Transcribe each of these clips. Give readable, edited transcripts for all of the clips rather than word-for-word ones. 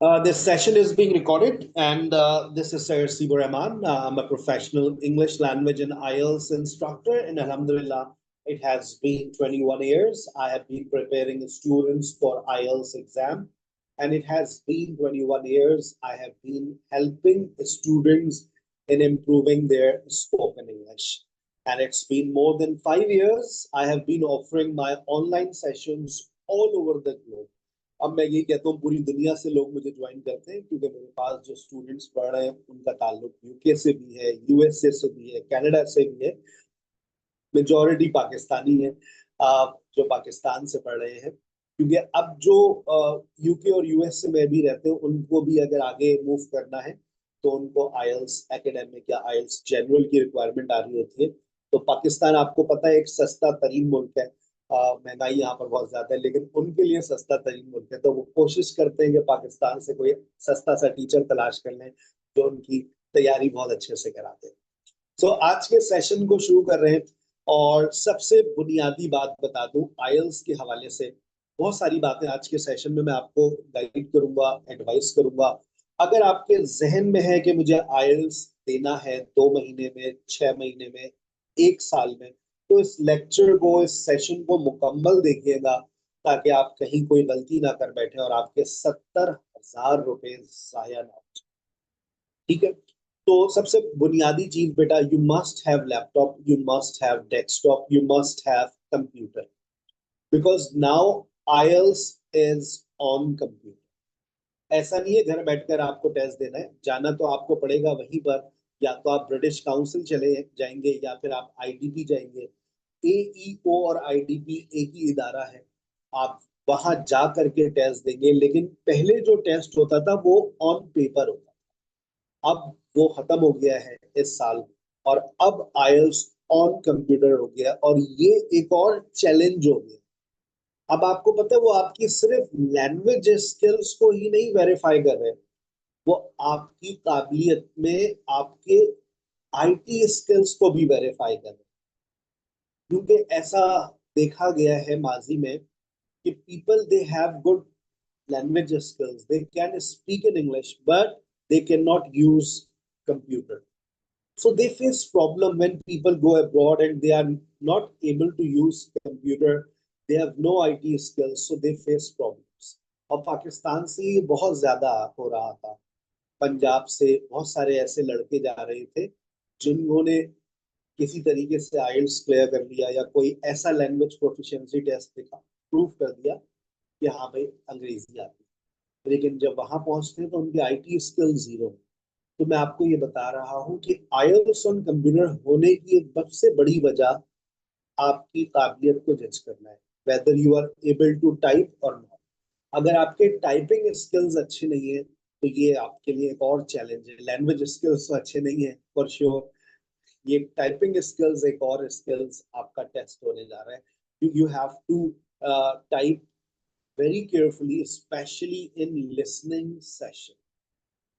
This session is being recorded, and this is Sir Sibu Rahman. I'm a professional English language and IELTS instructor, and Alhamdulillah, it has been 21 years. I have been preparing students for IELTS exam, and it has been 21 years. I have been helping students in improving their spoken English. And it's been more than 5 years. I have been offering my online sessions all over the globe. अब मैं ये कहता हूँ पूरी दुनिया से लोग मुझे ज्वाइन करते हैं क्योंकि मेरे पास जो स्टूडेंट्स पढ़ रहे हैं उनका ताल्लुक यूके से भी है, यूएसए से भी है, कनाडा से भी है। मेजॉरिटी पाकिस्तानी है जो पाकिस्तान से पढ़ रहे हैं, क्योंकि अब जो यूके और यूएसए में भी रहते हैं उनको भी अगर आगे मूव करना है तो उनको आईएलटीएस एकेडमिक या आईएलटीएस जनरल की रिक्वायरमेंट आ रही होती है। तो पाकिस्तान आपको पता है एक सस्ता तरीन मुल्क है। महंगाई यहाँ पर बहुत ज्यादा है, लेकिन उनके लिए सस्ता तरीन मुल्क है, तो वो कोशिश करते हैं कि पाकिस्तान से कोई सस्ता सा टीचर तलाश कर लें जो उनकी तैयारी बहुत अच्छे से कराते हैं। तो आज के सेशन को शुरू कर रहे हैं और सबसे बुनियादी बात बता दूं आईएलटीएस के हवाले से। बहुत सारी बातें आज के सेशन में मैं आपको गाइड करूंगा, एडवाइस करूंगा। अगर आपके जहन में है कि मुझे आईएलटीएस देना है 2 महीने में, 6 महीने में, 1 साल में, तो इस लेक्चर को, इस सेशन को मुकम्मल देखिएगा ताकि आप कहीं कोई गलती ना कर बैठे और आपके 70,000 रुपए जाया ना हो। ठीक है, तो सबसे बुनियादी चीज बेटा, you must have laptop, you must have desktop, you must have computer, because now IELTS is on computer. ऐसा नहीं है घर बैठकर आपको टेस्ट देना है, जाना तो आपको पड़ेगा वहीं पर। या तो आप ब्रिटिश काउंसिल चले जाएंगे या फिर आप आईडीपी जाएंगे। एईओ और आईडीपी एक ही इदारा है, आप वहां जा करके टेस्ट देंगे। लेकिन पहले जो टेस्ट होता था वो ऑन पेपर होता था, अब वो खत्म हो गया है इस साल, और अब आईएलटीएस ऑन कंप्यूटर हो गया। और ये एक और चैलेंज हो गया। अब आपको पता है वो आपकी सिर्फ लैंग्वेज स्किल्स को ही नहीं वेरीफाई कर रहे, वो आपकी काबिलियत में आपके आईटी स्किल्स को भी वेरीफाई कर रहे। क्योंकि ऐसा देखा गया है माजी में कि people they have good language skills, they can speak in English but they cannot use computer, so they face problem when people go abroad and they are not able to use computer, they have no IT skills, so they face problems। और पाकिस्तान से ये बहुत ज्यादा हो रहा था। पंजाब से बहुत सारे ऐसे लड़के जा रहे थे जिन्होंने किसी तरीके से आईएलटीएस क्लियर कर लिया या कोई ऐसा लैंग्वेज प्रोफिशिएंसी टेस्ट दिखा, प्रूव कर दिया कि हाँ भाई अंग्रेजी आती है, लेकिन जब वहां पहुंचते हैं तो उनकी आईटी स्किल जीरो। तो मैं आपको ये बता रहा हूँ कि आईएलटीएस ऑन कंप्यूटर होने की एक सबसे बड़ी वजह आपकी काबिलियत को जज करना है, whether you are able to type or not. अगर आपके टाइपिंग स्किल्स अच्छे नहीं है तो ये आपके लिए एक और चैलेंज है। लैंग्वेज स्किल्स तो अच्छे नहीं है फॉर श्योर, ये टाइपिंग स्किल्स एक और स्किल्स आपका टेस्ट होने जा रहा है। You have to type very carefully, specially in listening session.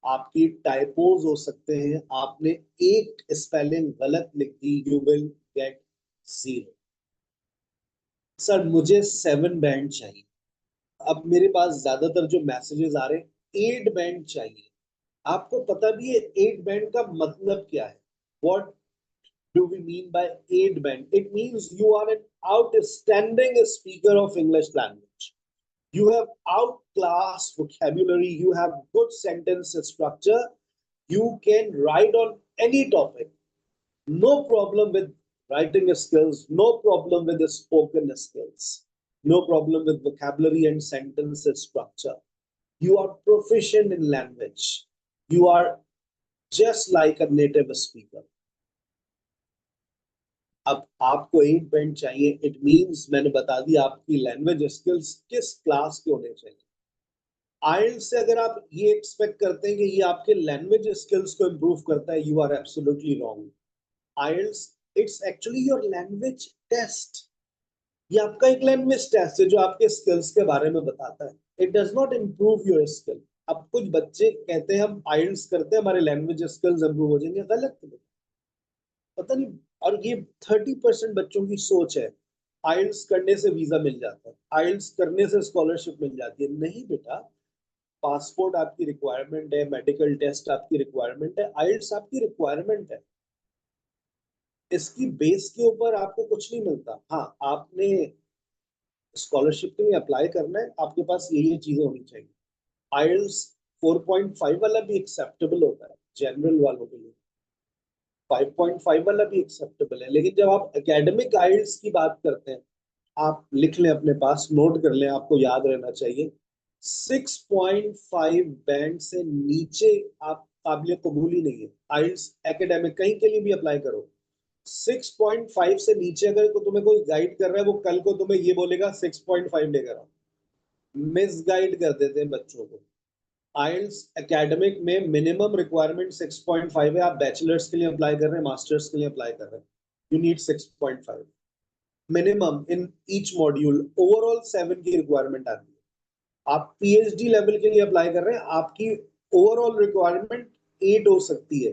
आपकी टाइपोज हो सकते हैं, आपने एक स्पेलिंग गलत लिख दी, यू विल गेट 0। सर मुझे 7 बैंड चाहिए। अब मेरे पास ज्यादातर जो मैसेजेस आ रहे हैं 8 बैंड चाहिए। आपको पता भी है 8 बैंड का मतलब क्या है? What do we mean by 8 band? It means you are an outstanding speaker of English language. You have outclassed vocabulary, you have good sentence structure, you can write on any topic. No problem with writing skills, no problem with the spoken skills, no problem with vocabulary and sentence structure. You are proficient in language. You are just like a native speaker. अब आपको 8 band चाहिए, it means मैंने बता दिया आपकी language skills किस class के होने चाहिए। आईएलटीएस से अगर आप ये एक्सपेक्ट करते हैं कि ये आपके लैंग्वेज स्किल्स को इंप्रूव करता है, you are absolutely wrong. IELTS it's actually your language test. ये आपका एक लैंग्वेज टेस्ट है जो आपके स्किल्स के बारे में बताता है। It does not improve your skill. अब कुछ बच्चे कहते हैं हम आईएलटीएस करते हैं हमारे लैंग्वेज स्किल्स इंप्रूव हो जाएंगे, गलत है, पता नहीं। और ये 30% बच्चों की सोच है आईएलटीएस करने से वीजा मिल जाता है, आईएलटीएस करने से स्कॉलरशिप मिल जाती है। नहीं बेटा, पासपोर्ट आपकी रिक्वायरमेंट है, मेडिकल टेस्ट आपकी रिक्वायरमेंट है, आइल्स आपकी रिक्वायरमेंट है। इसकी बेस के ऊपर आपको कुछ नहीं मिलता। हाँ, आपने स्कॉलरशिप के लिए अप्लाई करना है, आपके पास ये चीजें होनी चाहिए। आइल्स 4.5 वाला भी एक्सेप्टेबल होता है जनरल वालों के लिए, 5.5 वाला भी एक्सेप्टेबल है। लेकिन जब आप एकेडमिक आइल्स की बात करते हैं, आप लिख लें, अपने पास नोट कर लें, आपको याद रहना चाहिए, 6.5 बैंड से नीचे आप काबिल कबूल ही नहीं है। आइल्स एकेडमिक कहीं के लिए भी अप्लाई करो, 6.5 से नीचे अगर तुम्हें कोई गाइड कर रहा है, वो कल को तुम्हें ये बोलेगा 6.5 लेकर आओ, मिस गाइड कर देते हैं बच्चों को। आइल्स एकेडमिक में मिनिमम रिक्वायरमेंट 6.5 है। आप बैचलर्स के लिए अप्लाई कर रहे हैं, मास्टर्स के लिए अप्लाई कर रहे हैं, you need 6.5 minimum in each module. Overall 7 की रिक्वायरमेंट आती है। आप पीएचडी लेवल के लिए अप्लाई कर रहे हैं, आपकी ओवरऑल रिक्वायरमेंट 8 हो सकती है।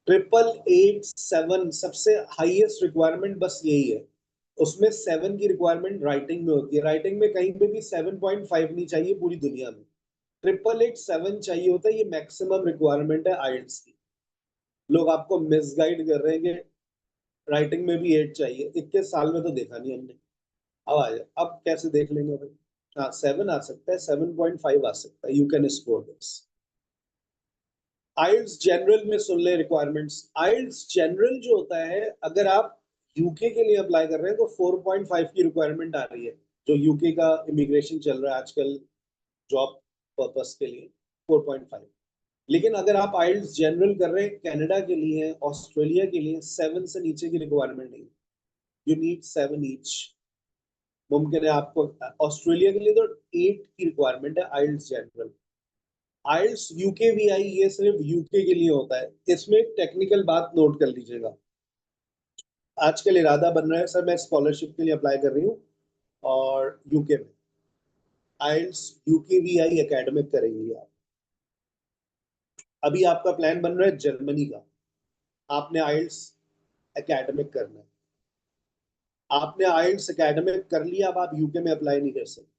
888 सबसे हाईएस्ट रिक्वायरमेंट बस यही है। उसमें 7 की रिक्वायरमेंट राइटिंग में होती है। राइटिंग में कहीं पे भी 7.5 नहीं चाहिए पूरी दुनिया में, 888 चाहिए होता है। ये मैक्सिमम रिक्वायरमेंट है आइल्स की। लोग आपको मिसगाइड कर रहे हैं कि राइटिंग में भी 8 चाहिए, 21 साल में तो देखा नहीं हमने। अब आ जाए, अब कैसे देख लेंगे भाई? हाँ, 7 आ सकता है, 7.5 आ सकता है, you can score this. IELTS general में सुन ले रिक्वायरमेंट्स। आइल्स जनरल जो होता है, अगर आप यूके के लिए अप्लाई कर रहे हैं तो 4.5 की रिक्वायरमेंट आ रही है। जो यूके का इमिग्रेशन चल रहा है आजकल जॉब पर्पस के लिए, 4.5। लेकिन अगर आप आइल्स जनरल कर रहे हैं कनाडा के लिए, ऑस्ट्रेलिया के लिए, 7 से नीचे की रिक्वायरमेंट नहीं, यू नीड 7 ईच। मुमकिन है आपको ऑस्ट्रेलिया के लिए तो 8 की रिक्वायरमेंट है आइल्स जनरल। आइल्स यूके भी आई, ये सिर्फ यूके के लिए होता है। इसमें एक टेक्निकल बात नोट कर लीजिएगा। आजकल इरादा बन रहा है सर मैं स्कॉलरशिप के लिए अप्लाई कर रही हूँ और यूके में, आइल्स यूके भी आई एकेडमिक करेंगी आप। अभी आपका प्लान बन रहा है जर्मनी का, आपने आइल्स एकेडमिक करना है। आपने आइल्स एकेडमिक कर लिया, अब आप यूके में अप्लाई नहीं कर सकते।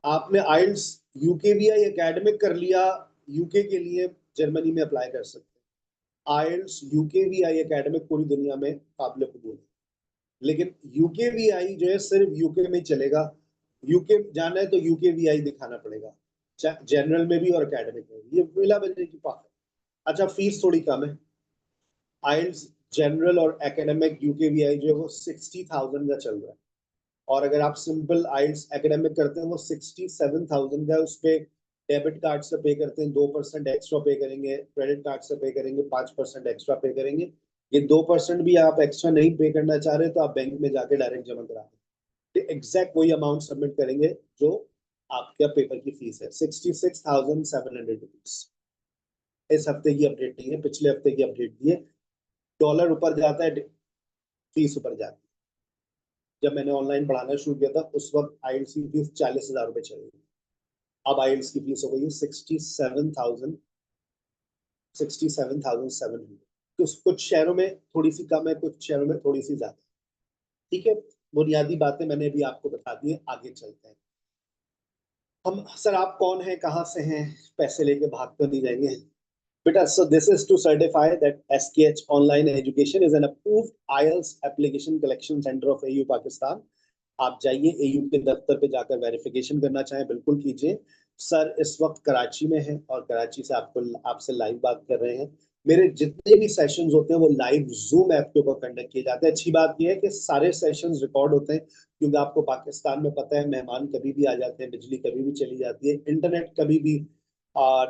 आपने आइल्स यूके भी आई एकेडमिक कर लिया, यूके के लिए जर्मनी में अप्लाई कर सकते हैं। आइल्स यूके भी आई एकेडमिक पूरी दुनिया में काबिल कबूल है, लेकिन यूके वी आई जो है सिर्फ यूके में चलेगा। यूके जाना है तो यूके वी आई दिखाना पड़ेगा, जनरल में भी और एकेडमिक में भी। ये मिला बजने की बात है। अच्छा, फीस थोड़ी कम है। आइल्स जनरल और एकेडमिक यूके वी आई जो है वो 60,000 का चल रहा है। और अगर आप सिंपल आइल्स एकेडमिक करते हैं वो 67,000 का है। उस पर डेबिट कार्ड से पे करते हैं, 2% एक्स्ट्रा पे करेंगे, क्रेडिट कार्ड से पे करेंगे, 5% एक्स्ट्रा पे करेंगे। ये 2% भी आप एक्स्ट्रा नहीं पे करना चाह रहे तो आप बैंक में जाके डायरेक्ट जमा करा दें, एग्जैक्ट वही अमाउंट सबमिट करेंगे जो आपका पेपर की फीस है, 66,700 रुपीज। इस हफ्ते की अपडेट नहीं है, पिछले हफ्ते की अपडेट दी है। डॉलर ऊपर जाता है, फीस ऊपर जाती है। जब मैंने ऑनलाइन पढ़ाना शुरू किया था उस वक्त आइल्स की फीस 40,000 रुपए चल रही थी। अब आइल्स की फीस हो गई है 67,700। कुछ शहरों में थोड़ी सी कम है, कुछ शहरों में थोड़ी सी ज्यादा। ठीक है, बुनियादी बातें मैंने भी आपको बता दी है, आगे चलते हैं हम। सर आप कौन है, कहाँ से हैं, पैसे लेके भाग तो नहीं जाएंगे बेटा? So this is to certify that SKH Online Education is an approved IELTS application collection center of AU Pakistan. आप जाइए AU के दफ्तर पे जाकर वेरिफिकेशन करना चाहें बिल्कुल कीजिए। सर इस वक्त कराची में है और कराची से आपसे लाइव बात कर रहे हैं। मेरे जितने भी सेशंस होते हैं वो लाइव जूम ऐप के ऊपर कंडक्ट किए जाते हैं। अच्छी बात यह है कि सारे सेशंस रिकॉर्ड होते हैं, क्योंकि आपको पाकिस्तान में पता है मेहमान कभी भी आ जाते हैं, बिजली कभी भी चली जाती है, इंटरनेट कभी भी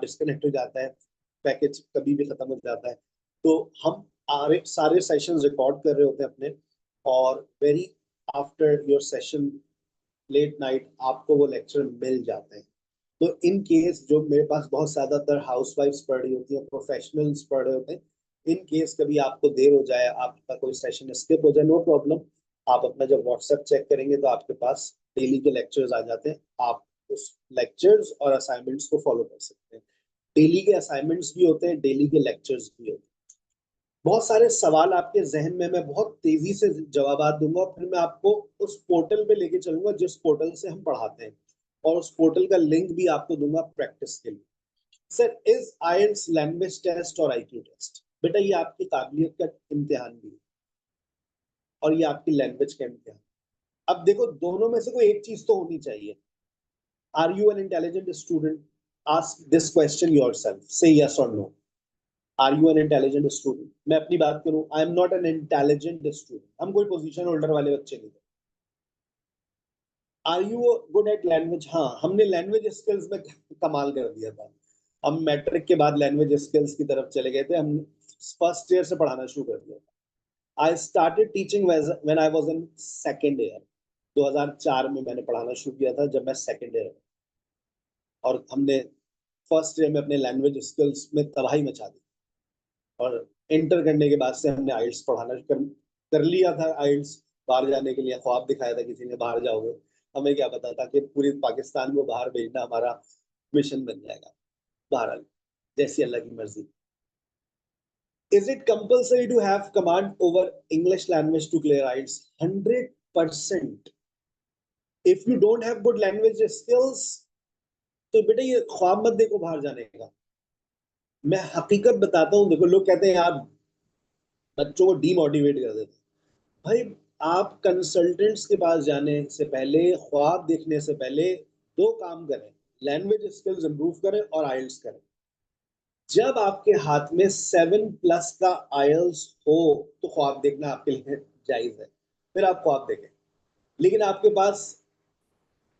डिस्कनेक्ट हो जाता है, पैकेज कभी भी खत्म हो जाता है। तो हम सारे सेशंस रिकॉर्ड कर रहे होते हैं अपने, और very after your session late night आपको वो लेक्चर मिल जाते हैं। तो इन केस जो मेरे पास बहुत ज्यादातर हाउस वाइफ्स पढ़ रही होती हैं, प्रोफेशनल्स पढ़ रहे होते हैं, इन केस कभी आपको देर हो जाए, आपका कोई सेशन स्किप हो जाए, नो प्रॉब्लम। आप अपना जब व्हाट्सएप चेक करेंगे तो आपके पास डेली के लेक्चर्स आ जाते हैं। आप उस लेक्चर्स और असाइनमेंट्स को फॉलो कर सकते हैं। डेली के असाइनमेंट्स भी होते हैं, डेली के लेक्चर्स भी होते हैं। बहुत सारे सवाल आपके जहन में, मैं बहुत तेजी से जवाब दूंगा, फिर मैं आपको उस पोर्टल पे लेके चलूंगा जिस पोर्टल से हम पढ़ाते हैं। और उस पोर्टल का लिंक भी आपको दूंगा प्रैक्टिस के लिए। Sir, is IELTS language test or IQ test? बेटा ये आपकी काबिलियत का इम्तिहान भी है और ये आपकी लैंग्वेज का इम्तिहान। अब देखो, दोनों में से कोई एक चीज तो होनी चाहिए। Are you an intelligent student? Ask this question yourself, say yes or no. Are you an intelligent student? मैं अपनी बात करूं, I am not an intelligent student. हम कोई पोजीशन होल्डर वाले बच्चे नहीं थे। Are you good at language? हाँ, हमने लैंग्वेज स्किल्स में कमाल कर दिया था। हम मैट्रिक के बाद लैंग्वेज स्किल्स की तरफ चले गए थे। हम फर्स्ट ईयर से पढ़ाना शुरू कर दिया था। I started teaching when I was in second year. 2004 में मैंने पढ़ाना शुरू किया था, जब मैं सेकेंड ईयर। और हमने फर्स्ट ईयर में अपने लैंग्वेज स्किल्स में तबाही मचा दी। और इंटर करने के बाद से हमने आइल्स पढ़ाना कर लिया था। आइल्स बाहर जाने के लिए ख्वाब दिखाया था किसी ने, बाहर जाओगे। हमें क्या पता था कि पूरी पाकिस्तान को बाहर भेजना हमारा मिशन बन जाएगा। बहरहाल, जैसी अल्लाह की मर्जी। Is it compulsory to have command over English language to clear IELTS? 100%. If you don't have good language skills, तो बेटा ये ख्वाब मत देखो बाहर जाने का। मैं हकीकत बताता हूँ। देखो, लोग कहते हैं यार बच्चों को डीमोटिवेट कर देते। भाई, आप कंसल्टेंट्स के पास जाने से पहले, ख्वाब देखने से पहले, दो काम करें। लैंग्वेज स्किल्स इंप्रूव करें और आइल्स करें। जब आपके हाथ में 7+ का आइल्स हो तो ख्वाब देखना आपके लिए जायज है, फिर आप ख्वाब देखें। लेकिन आपके पास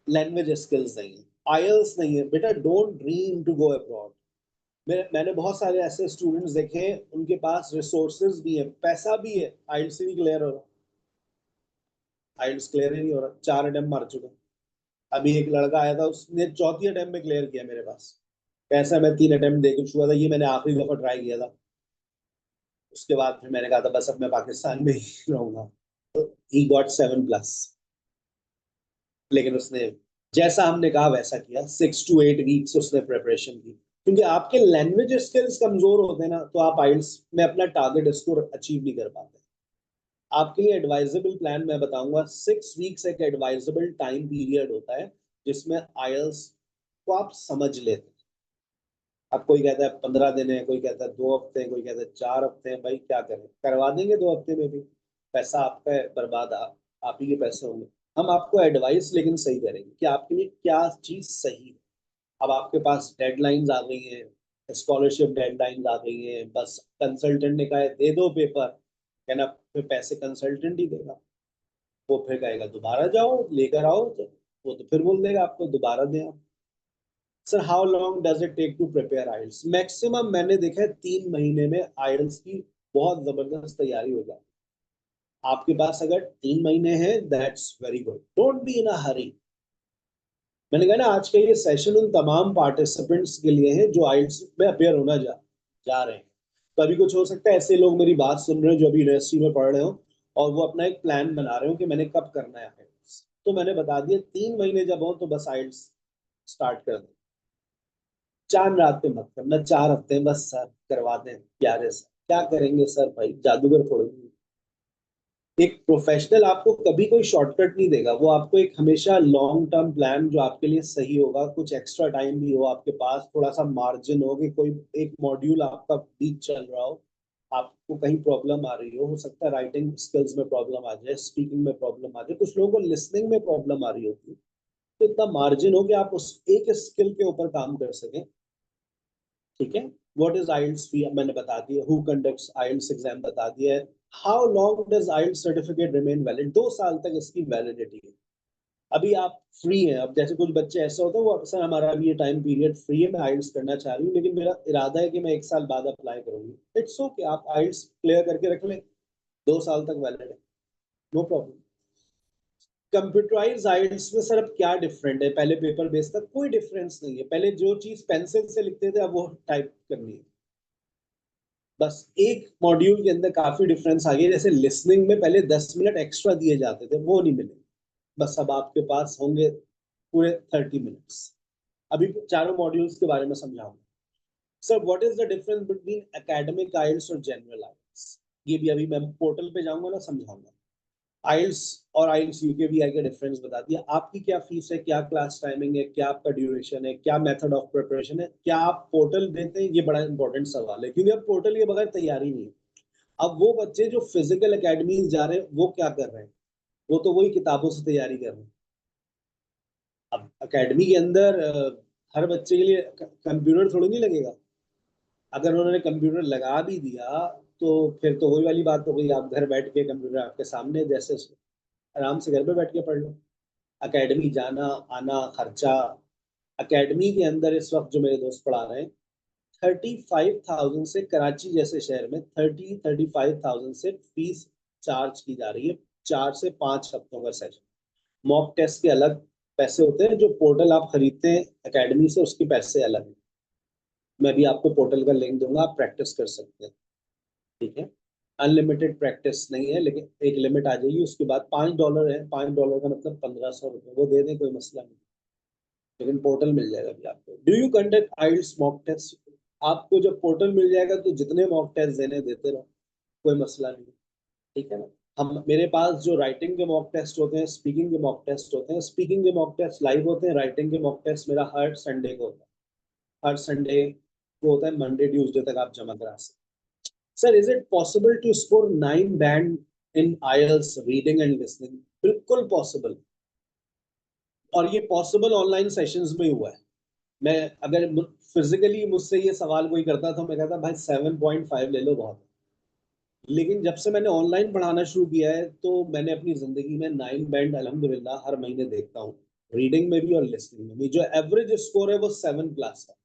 लैंग्वेज स्किल्स नहीं है, आइल्स नहीं है, बेटा don't dream to go abroad. मैंने बहुत सारे ऐसे स्टूडेंट्स देखे हैं, उनके पास रिसोर्सेज भी है, पैसा भी है, आइल्स ही नहीं क्लियर हो रहा। आइल्स क्लियर ही नहीं हो रहा। 4 अटेम्प्ट मार चुका। अभी एक लड़का आया था, उसने चौथी अटेम्प्ट में क्लियर किया मेरे पास। कैसा, मैं 3 अटेम्प्ट दे चुका था, ये मैंने आखिरी दफा ट्राई किया था। उसके बाद फिर मैंने कहा था बस अब मैं पाकिस्तान में ही रहूंगा। तो ही गॉट 7+। लेकिन उसने जैसा हमने कहा वैसा किया। 6 to 8 वीक्स उसने प्रिपरेशन की। क्योंकि आपके लैंग्वेज स्किल्स कमजोर होते हैं ना, तो आप आइल्स में अपना टारगेट स्कोर अचीव नहीं कर पाते। आपके लिए एडवाइजेबल प्लान मैं बताऊंगा। 6 वीक्स एक एडवाइजेबल टाइम पीरियड होता है जिसमें आइल्स को आप समझ लेते हैं। अब कोई कहता है 15 दिन है, कोई कहता है 2 हफ्ते हैं, कोई कहता है 4 हफ्ते हैं। भाई क्या करें, करवा देंगे 2 हफ्ते में भी। पैसा आपका है, बर्बाद आप ही के पैसे होंगे। हम आपको एडवाइस लेकिन सही करेंगे कि आपके लिए क्या चीज सही है। अब आपके पास डेडलाइंस आ गई हैं, स्कॉलरशिप डेडलाइंस आ गई हैं, बस कंसल्टेंट ने कहा है दे दो पेपर, कहना फिर पैसे कंसल्टेंट ही देगा। वो फिर कहेगा दोबारा जाओ लेकर आओ, तो वो तो फिर बोल देगा आपको दोबारा दें आप। Sir, how long does it take to prepare IELTS? Maximum मैंने देखा है 3 महीने में आइल्स की बहुत जबरदस्त तैयारी हो जाती है। आपके पास अगर 3 महीने हैं, that's very good. Don't be in a hurry. मैंने कहा ना, आज का ये सेशन उन तमाम पार्टिसिपेंट्स के लिए है जो आइल्स में अपेयर होना जा रहे हैं। कभी कुछ हो सकता है ऐसे लोग मेरी बात सुन रहे हो जो अभी यूनिवर्सिटी में पढ़ रहे हो और वो अपना एक प्लान बना रहे हो कि मैंने कब करना है आइल्स। तो मैंने बता दिया 3 महीने जब हो तो बस आइल्स स्टार्ट कर दो। चांद रात पे मत करना, 4 हफ्ते में बस सर करवा दें प्यारे से। क्या करेंगे सर, भाई जादूगर थोड़ी हैं। एक प्रोफेशनल आपको कभी कोई शॉर्टकट नहीं देगा। वो आपको एक हमेशा लॉन्ग टर्म प्लान जो आपके लिए सही होगा, कुछ एक्स्ट्रा टाइम भी हो आपके पास, थोड़ा सा मार्जिन हो कि कोई एक मॉड्यूल आपका बीच चल रहा हो, आपको कहीं प्रॉब्लम आ रही हो सकता है राइटिंग स्किल्स में प्रॉब्लम आ जाए, स्पीकिंग में प्रॉब्लम आ जाए, कुछ लोगों को लिसनिंग में प्रॉब्लम आ रही होती है। तो इतना मार्जिन हो कि आप उस एक स्किल के ऊपर काम कर सकें। ठीक है। व्हाट इज आइल्स फी मैंने बता दिया, हु कंडक्ट्स आइल्स एग्जाम बता दिया है। How long does IELTS certificate remain valid? 2 साल तक इसकी वैलिडिटी है। अभी आप फ्री हैं। अब जैसे कुछ बच्चे ऐसे होते हैं, वो अक्सर हमारा अभी ये टाइम पीरियड फ्री है, मैं आइल्स करना चाह रही हूँ लेकिन मेरा इरादा है कि मैं 1 साल बाद अप्लाई करूंगी। इट्स ओके, आप आइल्स क्लियर करके रख लें, 2 साल तक वैलिड है, नो प्रॉब्लम। कंप्यूटराइज आइल्स में सर अब क्या डिफरेंट है पहले पेपर बेस का? कोई डिफरेंस नहीं है। पहले जो चीज पेंसिल से लिखते थे अब वो टाइप करनी है। बस एक मॉड्यूल के अंदर काफी डिफरेंस आ गया। जैसे लिसनिंग में पहले 10 मिनट एक्स्ट्रा दिए जाते थे, वो नहीं मिले। बस अब आपके पास होंगे पूरे 30 मिनट्स। अभी चारों मॉड्यूल्स के बारे में समझाऊंगा। Sir, what is the difference between academic IELTS और जनरल आइल्स? ये भी अभी मैं पोर्टल पे जाऊंगा ना समझाऊंगा। आइल्स और आइल्स यूकेवीआई का डिफरेंस बता दिया। आपकी क्या फीस है, क्या क्लास टाइमिंग है, क्या आपका ड्यूरेशन है, क्या मेथड ऑफ प्रिपरेशन है, क्या आप पोर्टल देते हैं, ये बड़ा इंपॉर्टेंट सवाल है, क्योंकि अब पोर्टल के बगैर तैयारी नहीं है। अब वो बच्चे जो फिजिकल एकेडमी जा रहे हैं वो क्या कर रहे हैं, वो तो वही किताबों से तैयारी कर रहे हैं। अब एकेडमी के अंदर हर बच्चे के लिए कंप्यूटर थोड़ी नहीं लगेगा। अगर उन्होंने कंप्यूटर लगा भी दिया तो फिर तो वही वाली बात हो गई, आप घर बैठ के कंप्यूटर आपके सामने, जैसे आराम से घर पे बैठ के पढ़ लो। एकेडमी जाना आना खर्चा। एकेडमी के अंदर इस वक्त जो मेरे दोस्त पढ़ा रहे हैं, 35,000 से, कराची जैसे शहर में 35,000 से फीस चार्ज की जा रही है, 4 से 5 हफ्तों का सेशन। मॉक टेस्ट के अलग पैसे होते हैं, जो पोर्टल आप खरीदते हैं एकेडमी से उसके पैसे अलग हैं। मैं भी आपको पोर्टल का लिंक दूंगा, आप प्रैक्टिस कर सकते हैं। ठीक है, अनलिमिटेड प्रैक्टिस नहीं है, लेकिन एक लिमिट आ जाएगी, उसके बाद $5 है, $5 का मतलब 1,500 रुपये, वो दे दें कोई मसला नहीं, लेकिन पोर्टल मिल जाएगा भी आपको। Do you conduct IELTS mock test? आपको जब पोर्टल मिल जाएगा तो जितने मॉक टेस्ट देने देते रहो, कोई मसला नहीं। ठीक है ना। हम, मेरे पास जो राइटिंग के मॉक टेस्ट होते हैं, स्पीकिंग के मॉक टेस्ट होते हैं, स्पीकिंग के मॉक टेस्ट लाइव होते हैं, राइटिंग के मॉक टेस्ट मेरा हर संडे को होता है। हर संडे को होता है, मंडे ट्यूसडे तक आप जमा करा सकते। Sir, is it possible to score 9 band in IELTS reading and listening? बिल्कुल पॉसिबल। और ये पॉसिबल ऑनलाइन सेशंस में हुआ है। मैं, अगर फिजिकली मुझसे ये सवाल कोई करता तो मैं कहता भाई 7.5 ले लो बहुत है। लेकिन जब से मैंने ऑनलाइन पढ़ाना शुरू किया है तो मैंने अपनी जिंदगी में 9 बैंड अल्हम्दुलिल्लाह हर महीने देखता हूँ, रीडिंग में भी और लिसनिंग में भी। जो एवरेज स्कोर है वो 7+ है।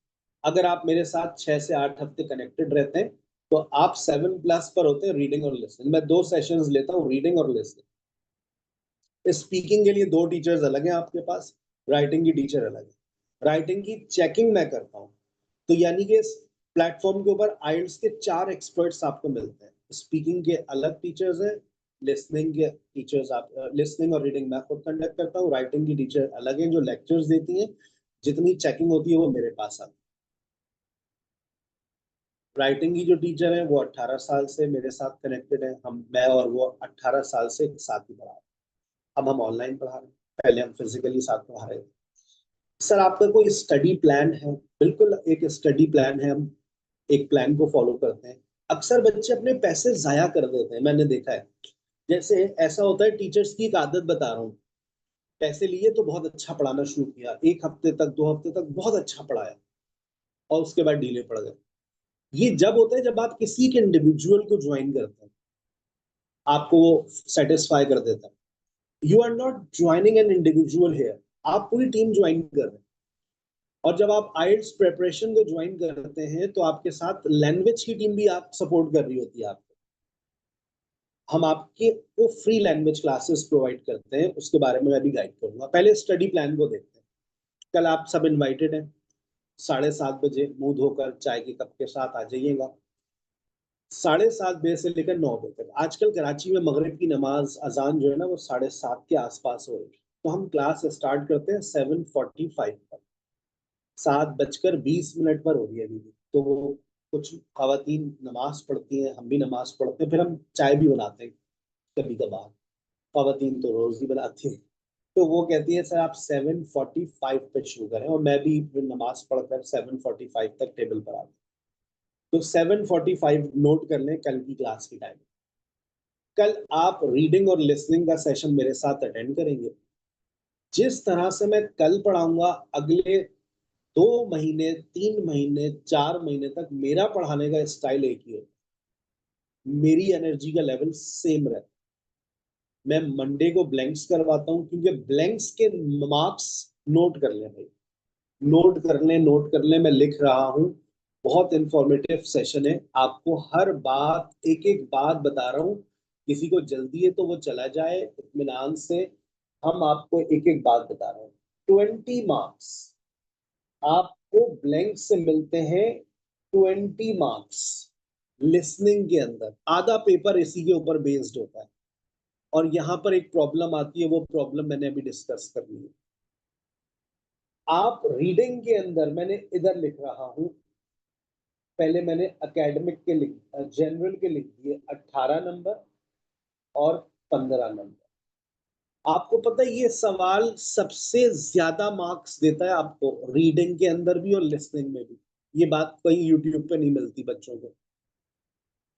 अगर आप मेरे साथ 6 से 8 हफ्ते कनेक्टेड रहते हैं तो आप 7+ पर होते हैं रीडिंग और लिसनिंग। मैं 2 सेशंस लेता हूँ, रीडिंग और लिसनिंग। स्पीकिंग के लिए 2 टीचर्स अलग हैं आपके पास, राइटिंग की टीचर अलग है। राइटिंग की चेकिंग मैं करता हूँ। तो यानी कि इस प्लेटफॉर्म के ऊपर आइल्स के 4 एक्सपर्ट्स आपको मिलते हैं। स्पीकिंग के अलग टीचर्स हैं, लिसनिंग के टीचर्स, आप लिसनिंग और रीडिंग मैं खुद कंडक्ट करता हूँ, राइटिंग की टीचर अलग है जो लेक्चर्स देती हैं। जितनी चेकिंग होती है वो मेरे पास आती है। राइटिंग की जो टीचर है वो 18 साल से मेरे साथ कनेक्टेड है, हम, मैं और वो 18 साल से एक साथ ही पढ़ा रहे हैं। अब हम ऑनलाइन पढ़ा रहे हैं, पहले हम फिजिकली साथ पढ़ा रहे थे। सर, आपका कोई स्टडी प्लान है? बिल्कुल, एक स्टडी प्लान है, हम एक प्लान को फॉलो करते हैं। अक्सर बच्चे अपने पैसे जाया कर देते हैं, मैंने देखा है। जैसे ऐसा होता है, टीचर्स की एक आदत बता रहा हूँ, पैसे लिए तो बहुत अच्छा पढ़ाना शुरू किया, 1 हफ्ते तक 2 हफ्ते तक बहुत अच्छा पढ़ाया, और उसके बाद ढीले पड़ गए। ये जब होता है जब आप किसी के इंडिविजुअल को ज्वाइन करते हैं, आपको वो सेटिस्फाई कर देता है। You are not joining an individual here, आप पूरी टीम ज्वाइन कर रहे हैं। और जब आप आइल्स प्रिपरेशन को ज्वाइन करते हैं तो आपके साथ लैंग्वेज की टीम भी आप सपोर्ट कर रही होती है आपको। हम आपके को फ्री लैंग्वेज क्लासेस प्रोवाइड करते हैं, उसके बारे में मैं भी गाइड करूंगा। पहले स्टडी प्लान को देखते हैं। कल आप सब इनवाइटेड हैं, 7:30 बजे मुंह धोकर चाय के कप के साथ आ जाइएगा। 7:30 बजे से लेकर 9 बजे तक, आजकल कराची में मगरिब की नमाज अजान जो है ना वो 7:30 के आसपास हो रही है। तो हम क्लास स्टार्ट करते हैं 7:45 पर, 7:20 पर हो रही है अभी भी। तो वो कुछ खवातीन नमाज पढ़ती हैं, हम भी नमाज पढ़ते हैं, फिर हम चाय भी बनाते हैं कभी कभार। खवातीन तो रोज ही बनाती हैं। तो वो कहती है सर आप 7:45 पे शुरू करें, और मैं भी फिर नमाज पढ़कर 7:45 तक टेबल पर आता हूँ। तो 7:45 नोट कर लें कल की क्लास की टाइम। कल आप रीडिंग और लिसनिंग का सेशन मेरे साथ अटेंड करेंगे। जिस तरह से मैं कल पढ़ाऊंगा, अगले 2 महीने, 3 महीने, 4 महीने तक मेरा पढ़ाने का स्टाइल एक ही है। मेरी एनर्जी का लेवल सेम रहता है। मैं मंडे को ब्लैंक्स करवाता हूँ, क्योंकि ब्लैंक्स के मार्क्स नोट कर लें भाई, नोट कर लें, नोट कर लें, मैं लिख रहा हूँ। बहुत इंफॉर्मेटिव सेशन है, आपको हर बात, एक एक बात बता रहा हूँ। किसी को जल्दी है तो वो चला जाए इत्मीनान से, हम आपको एक एक बात बता रहे हैं। 20 मार्क्स आपको ब्लैंक से मिलते हैं, 20 मार्क्स लिसनिंग के अंदर, आधा पेपर इसी के ऊपर बेस्ड होता है। और यहाँ पर एक प्रॉब्लम आती है, वो प्रॉब्लम मैंने अभी डिस्कस करनी है। आप रीडिंग के अंदर, मैंने इधर लिख रहा हूं, पहले मैंने एकेडमिक के लिख, जनरल के लिख दिए 18 नंबर और 15 नंबर। आपको पता है ये सवाल सबसे ज्यादा मार्क्स देता है आपको रीडिंग के अंदर भी और लिसनिंग में भी। ये बात कहीं यूट्यूब पे नहीं मिलती बच्चों को।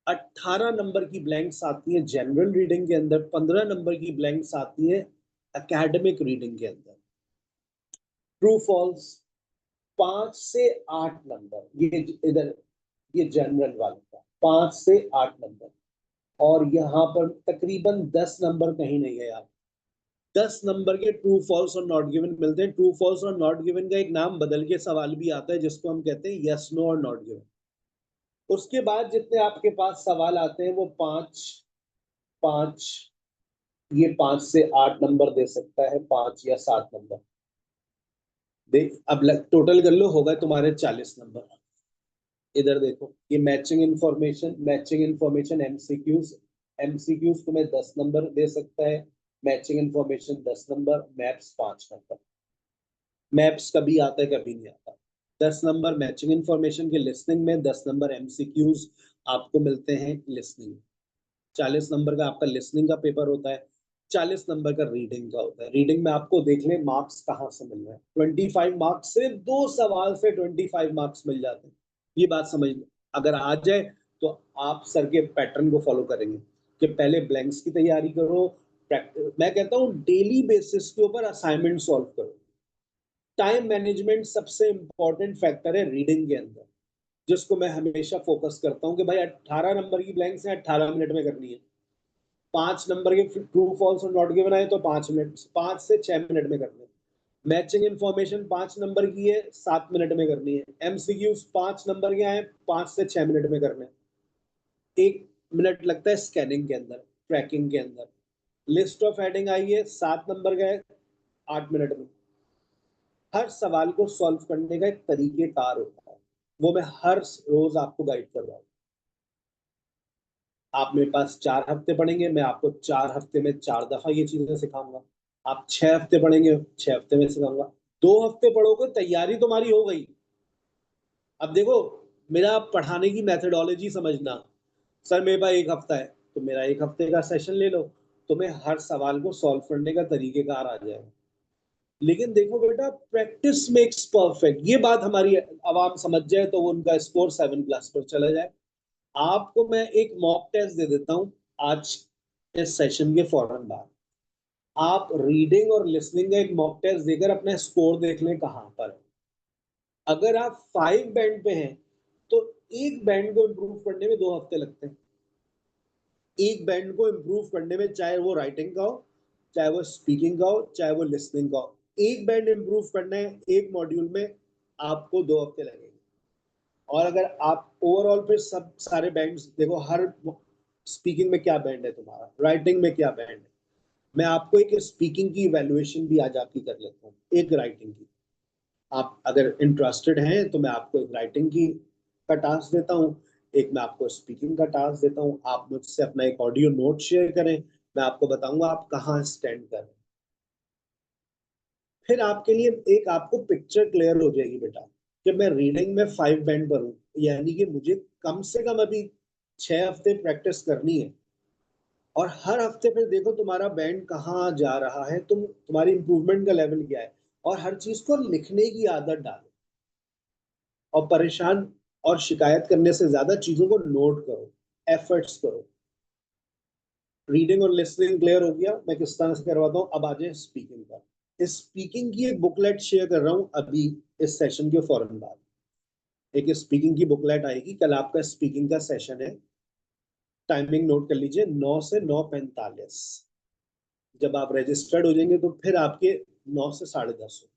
18 नंबर की ब्लैंक्स आती है जनरल रीडिंग के अंदर, 15 नंबर की ब्लैंक्स आती है एकेडमिक रीडिंग के अंदर। ट्रू फॉल्स 5 से 8 नंबर, ये इधर ये जनरल वाले का 5 से 8 नंबर। और यहाँ पर तकरीबन 10 नंबर कहीं नहीं है यार। 10 नंबर के ट्रू फॉल्स और नॉट गिवन मिलते हैं। ट्रू फॉल्स और नॉट गिवन का एक नाम बदल के सवाल भी आता है जिसको हम कहते हैं यस नो और नॉट गिवन। उसके बाद जितने आपके पास सवाल आते हैं वो 5 5, ये 5 से 8 नंबर दे सकता है, 5 या 7 नंबर। देख अब टोटल कर लो, होगा तुम्हारे 40 नंबर। इधर देखो ये मैचिंग इंफॉर्मेशन एमसीक्यूज। एमसीक्यूज तुम्हें 10 नंबर दे सकता है, matching information 10 number, maps 5 number. Maps कभी आता है कभी नहीं आता। 10 नंबर मैचिंग इंफॉर्मेशन के लिसनिंग में, 10 नंबर एमसीक्यूज आपको मिलते हैं लिसनिंग। 40 नंबर का आपका लिसनिंग का पेपर होता है, 40 नंबर का रीडिंग का होता है। रीडिंग में आपको देख ले मार्क्स कहाँ से मिल रहे हैं। 25 मार्क्स, सिर्फ 2 सवाल से 25 मार्क्स मिल जाते हैं। ये बात समझ लो, अगर आ जाए तो आप सर के पैटर्न को फॉलो करेंगे कि पहले ब्लैंक्स की तैयारी करो, प्रैक्टिस। मैं कहता हूँ डेली बेसिस के ऊपर असाइनमेंट सॉल्व करो। टाइम मैनेजमेंट सबसे इंपॉर्टेंट फैक्टर है रीडिंग के अंदर, जिसको मैं हमेशा फोकस करता हूँ कि भाई 18 नंबर की ब्लैंक्स है, 18 मिनट में करनी है। 5 नंबर के ट्रू फॉल्स और नॉट गिवन आए तो 5 मिनट, 5 से 6 मिनट में करनी है। मैचिंग इन्फॉर्मेशन 5 नंबर की है, 7 मिनट में करनी है। एमसीक्यूज 5 नंबर के आए, 5 से 6 मिनट में करने। 1 मिनट लगता है स्कैनिंग के अंदर, ट्रैकिंग के अंदर। लिस्ट ऑफ हेडिंग आई है, 7 नंबर का है, 8 मिनट में। हर सवाल को सॉल्व करने का एक तरीकेकार होता है, वो मैं हर रोज आपको गाइड कर रहा हूँ। आप मेरे पास 4 हफ्ते पढ़ेंगे, मैं आपको 4 हफ्ते में 4 दफा ये चीजें सिखाऊंगा। आप 6 हफ्ते पढ़ेंगे, 6 हफ्ते में सिखाऊंगा। 2 हफ्ते पढ़ोगे, तैयारी तुम्हारी हो गई। अब देखो, मेरा पढ़ाने की मेथडोलॉजी समझना। सर मेरे पास 1 हफ्ता है, तो मेरा 1 हफ्ते का सेशन ले लो, तुम्हें हर सवाल को सॉल्व करने का तरीकेकार आ जाएगा। लेकिन देखो बेटा, प्रैक्टिस मेक्स परफेक्ट, ये बात हमारी आवाम समझ जाए तो वो उनका स्कोर 7+ पर चला जाए। आपको मैं एक मॉक टेस्ट दे देता हूं आज इस सेशन के फौरन बाद। आप रीडिंग और लिसनिंग का एक मॉक टेस्ट देकर अपने स्कोर देख लें कहां पर है। अगर आप 5 बैंड पे हैं तो एक बैंड को इम्प्रूव करने में 2 हफ्ते लगते हैं। एक बैंड को इम्प्रूव करने में, चाहे वो राइटिंग का हो, चाहे वो स्पीकिंग का हो, चाहे वो लिसनिंग का हो, एक बैंड इम्प्रूव करना है एक मॉड्यूल में, आपको 2 हफ्ते लगेंगे। और अगर आप ओवरऑल फिर सब सारे बैंड्स देखो, हर स्पीकिंग में क्या बैंड है तुम्हारा, राइटिंग में क्या बैंड है। मैं आपको एक स्पीकिंग की इवैल्यूएशन भी आज आपकी कर लेता हूँ, एक राइटिंग की। आप अगर इंटरेस्टेड हैं तो मैं आपको एक राइटिंग की का टास्क देता हूँ, एक मैं आपको स्पीकिंग का टास्क देता हूँ। आप मुझसे अपना एक ऑडियो नोट शेयर करें, मैं आपको बताऊंगा आप कहाँ स्टैंड कर रहे हैं। फिर आपके लिए एक आपको पिक्चर क्लियर हो जाएगी बेटा कि मैं रीडिंग में 5 बैंड पर हूँ, यानी कि मुझे कम से कम अभी 6 हफ्ते प्रैक्टिस करनी है। और हर हफ्ते पे देखो तुम्हारा बैंड कहाँ जा रहा है, तुम्हारी इंप्रूवमेंट का लेवल क्या है। और हर चीज को लिखने की आदत डालो, और परेशान और शिकायत करने से ज्यादा चीजों को नोट करो, एफर्ट्स करो। रीडिंग और लिसनिंग क्लियर हो गया, मैं किस तरह से करवाता हूँ। अब आ जाए स्पीकिंग का। इस स्पीकिंग की एक बुकलेट शेयर कर रहा हूँ अभी इस सेशन के फौरन बाद। एक स्पीकिंग की बुकलेट आएगी, कल आपका स्पीकिंग का सेशन है। टाइमिंग नोट कर लीजिए, 9 से 9:45। जब आप रजिस्टर्ड हो जाएंगे तो फिर आपके 9 से 10:30 हो।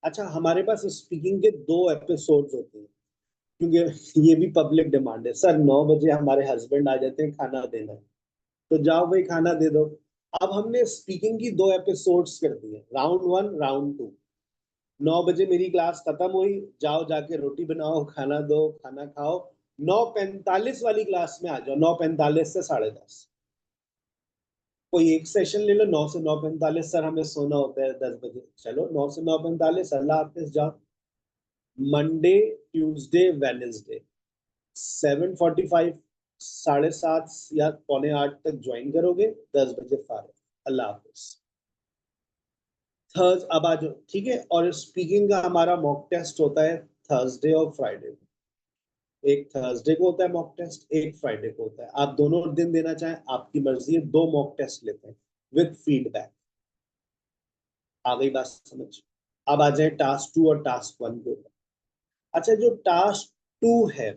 अच्छा, हमारे पास स्पीकिंग के 2 एपिसोड्स होते हैं, क्योंकि ये भी पब्लिक डिमांड है। सर 9 बजे हमारे हस्बैंड आ जाते हैं खाना देना, तो जाओ भाई खाना दे दो। अब हमने स्पीकिंग की 2 एपिसोड्स कर दिए, राउंड 1 राउंड 2। 9 बजे मेरी क्लास खत्म हुई, जाओ जाके रोटी बनाओ, खाना दो, खाना खाओ। 9:45 वाली क्लास में आ जाओ, 9:45 से 10:30। कोई एक सेशन ले लो 9 से 9:45। सर हमें सोना होता है 10 बजे, चलो 9 से 9:45, अल्लाह हाफिज, जाओ। मंडे, ट्यूसडे, वेनेसडे 7:45, 7:30 या 7:45 तक ज्वाइन करोगे, 10 बजे फारिग। अल्लाह हाफिज। थर्स अब आज ठीक है। और स्पीकिंग का हमारा मॉक टेस्ट होता है थर्सडे और फ्राइडे। एक थर्सडे को होता है मॉक टेस्ट, एक फ्राइडे को होता है। आप दोनों दिन देना चाहें आपकी मर्जी है, 2 मॉक टेस्ट लेते हैं विद फीडबैक। आ गई बात समझ? अब आ जाए टास्क 2 और टास्क 1 के ऊपर। अच्छा, जो टास्क 2 है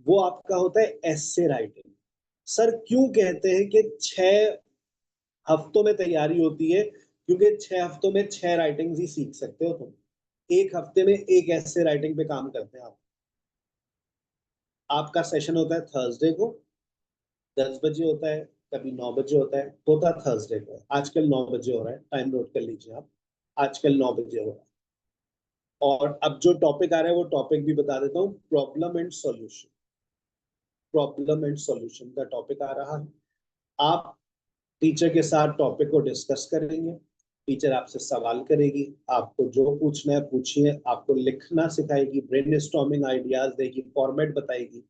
वो आपका होता है एसे राइटिंग। सर क्यों कहते हैं कि 6 हफ्तों में तैयारी होती है? क्योंकि 6 हफ्तों में 6 राइटिंग्स ही सीख सकते हो तुम। एक हफ्ते में एक ऐसे राइटिंग पे काम करते हैं आप। आपका सेशन होता है थर्सडे को 10 बजे होता है, कभी 9 बजे होता है थर्सडे को। आजकल 9 बजे हो रहा है, टाइम नोट कर लीजिए आप। आजकल 9 बजे हो रहा है। और अब जो टॉपिक आ रहा है वो टॉपिक भी बता देता हूँ, problem and solution. Problem and solution का टॉपिक आ रहा है। आप टीचर के साथ टॉपिक को डिस्कस करेंगे। टीचर आपसे सवाल करेगी, आपको जो पूछना है पूछिए। आपको लिखना सिखाएगी, ब्रेनस्टॉर्मिंग आइडियाज देगी, फॉर्मेट बताएगी।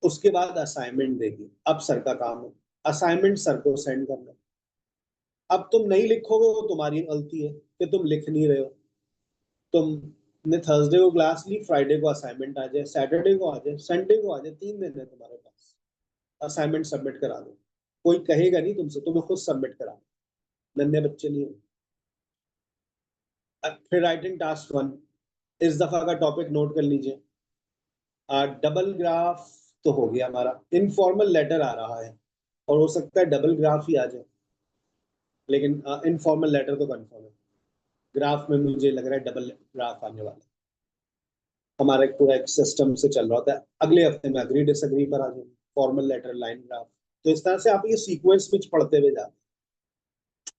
उसके बाद असाइनमेंट देगी। अब सर का काम है असाइनमेंट सर को सेंड करना। अब तुम नहीं लिखोगे वो तुम्हारी गलती है कि तुम लिख नहीं रहे हो। तुमने थर्सडे को क्लास ली, फ्राइडे को असाइनमेंट आ जाए, सैटरडे को आ जाए, संडे को आ जाए, 3 दिन है तुम्हारे पास। असाइनमेंट सबमिट करा दो। कोई कहेगा नहीं तुमसे, तुम्हें खुद सबमिट करा दो। नन्हे बच्चे नहीं हो। फिर राइटिंग टास्क 1, इस दफा का टॉपिक नोट कर लीजिए। डबल ग्राफ तो हो गया हमारा। इनफॉर्मल लेटर आ रहा है और हो सकता है डबल ग्राफ ही आ जाए, लेकिन इनफॉर्मल लेटर तो कंफर्म है। ग्राफ में मुझे लग रहा है डबल ग्राफ आने वाला है। हमारा एक पूरा एक सिस्टम से चल रहा होता है। अगले हफ्ते में अग्री डिसएग्री पर आ जाए, फॉर्मल लेटर, लाइन ग्राफ। तो इस तरह से आप ये सीक्वेंस में पढ़ते हुए जाते हैं।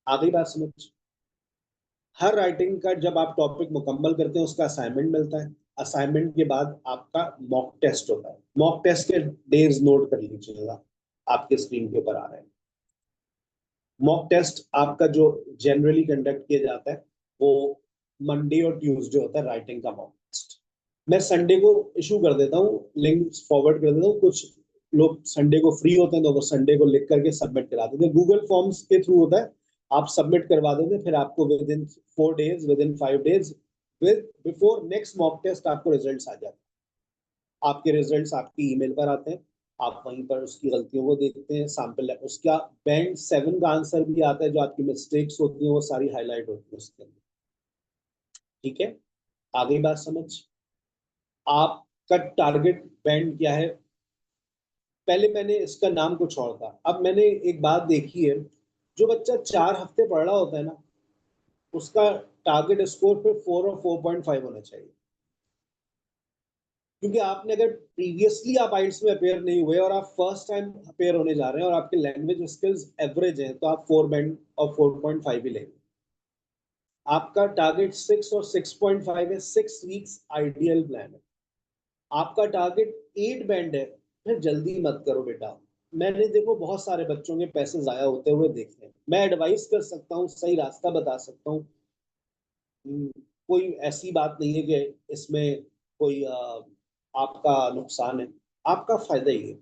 आ गई बात समझ? हर राइटिंग का जब आप टॉपिक मुकम्मल करते हैं उसका असाइनमेंट मिलता है। असाइनमेंट के बाद आपका मॉक टेस्ट होता है। मॉक टेस्ट के डेज नोट कर लीजिएगा, आपके स्क्रीन के ऊपर आ रहे हैं। मॉक टेस्ट आपका जो जनरली कंडक्ट किया जाता है वो मंडे और ट्यूसडे होता है राइटिंग का मॉक टेस्ट। मैं संडे को इशू कर देता हूँ, लिंक फॉरवर्ड कर देता हूँ। कुछ लोग संडे को फ्री होते हैं तो वो संडे को लिख करके सबमिट करा देते हैं। गूगल फॉर्म्स के थ्रू होता है, आप सबमिट करवा देते हैं। फिर आपको within 4 days, within 5 days, with before next mock test आपको रिजल्ट आ जाते हैं। आपके रिजल्ट्स आपकी ईमेल पर आते हैं। आप वहीं पर उसकी गलतियों को देखते हैं, सैंपल उसका बैंड 7 का आंसर भी आता है। जो आपकी मिस्टेक्स होती हैं वो सारी हाईलाइट होती है उसके अंदर। ठीक है, आ गई बात समझ? आपका टारगेट बैंड क्या है? पहले मैंने इसका नाम कुछ और था, अब मैंने एक बात देखी है। जो बच्चा 4 हफ्ते पढ़ रहा होता है ना, उसका टारगेट स्कोर पे 4 और 4.5 होना चाहिए। क्योंकि आपने अगर प्रीवियसली आप आइल्स में अपेयर नहीं हुए और आप फर्स्ट टाइम अपेयर होने जा रहे हैं और आपके लैंग्वेज स्किल्स एवरेज हैं, तो आप 4 बैंड और 4.5 ही लेंगे। आपका टारगेट 6 और 6.5 है, 6 वीक्स आइडियल प्लान है। आपका टारगेट 8 बैंड है, फिर जल्दी मत करो बेटा। मैंने देखो बहुत सारे बच्चों के पैसे जाया होते हुए देखे हैं। मैं एडवाइस कर सकता हूँ, सही रास्ता बता सकता हूँ। कोई ऐसी बात नहीं है कि इसमें कोई आपका नुकसान है, आपका फायदा ही है।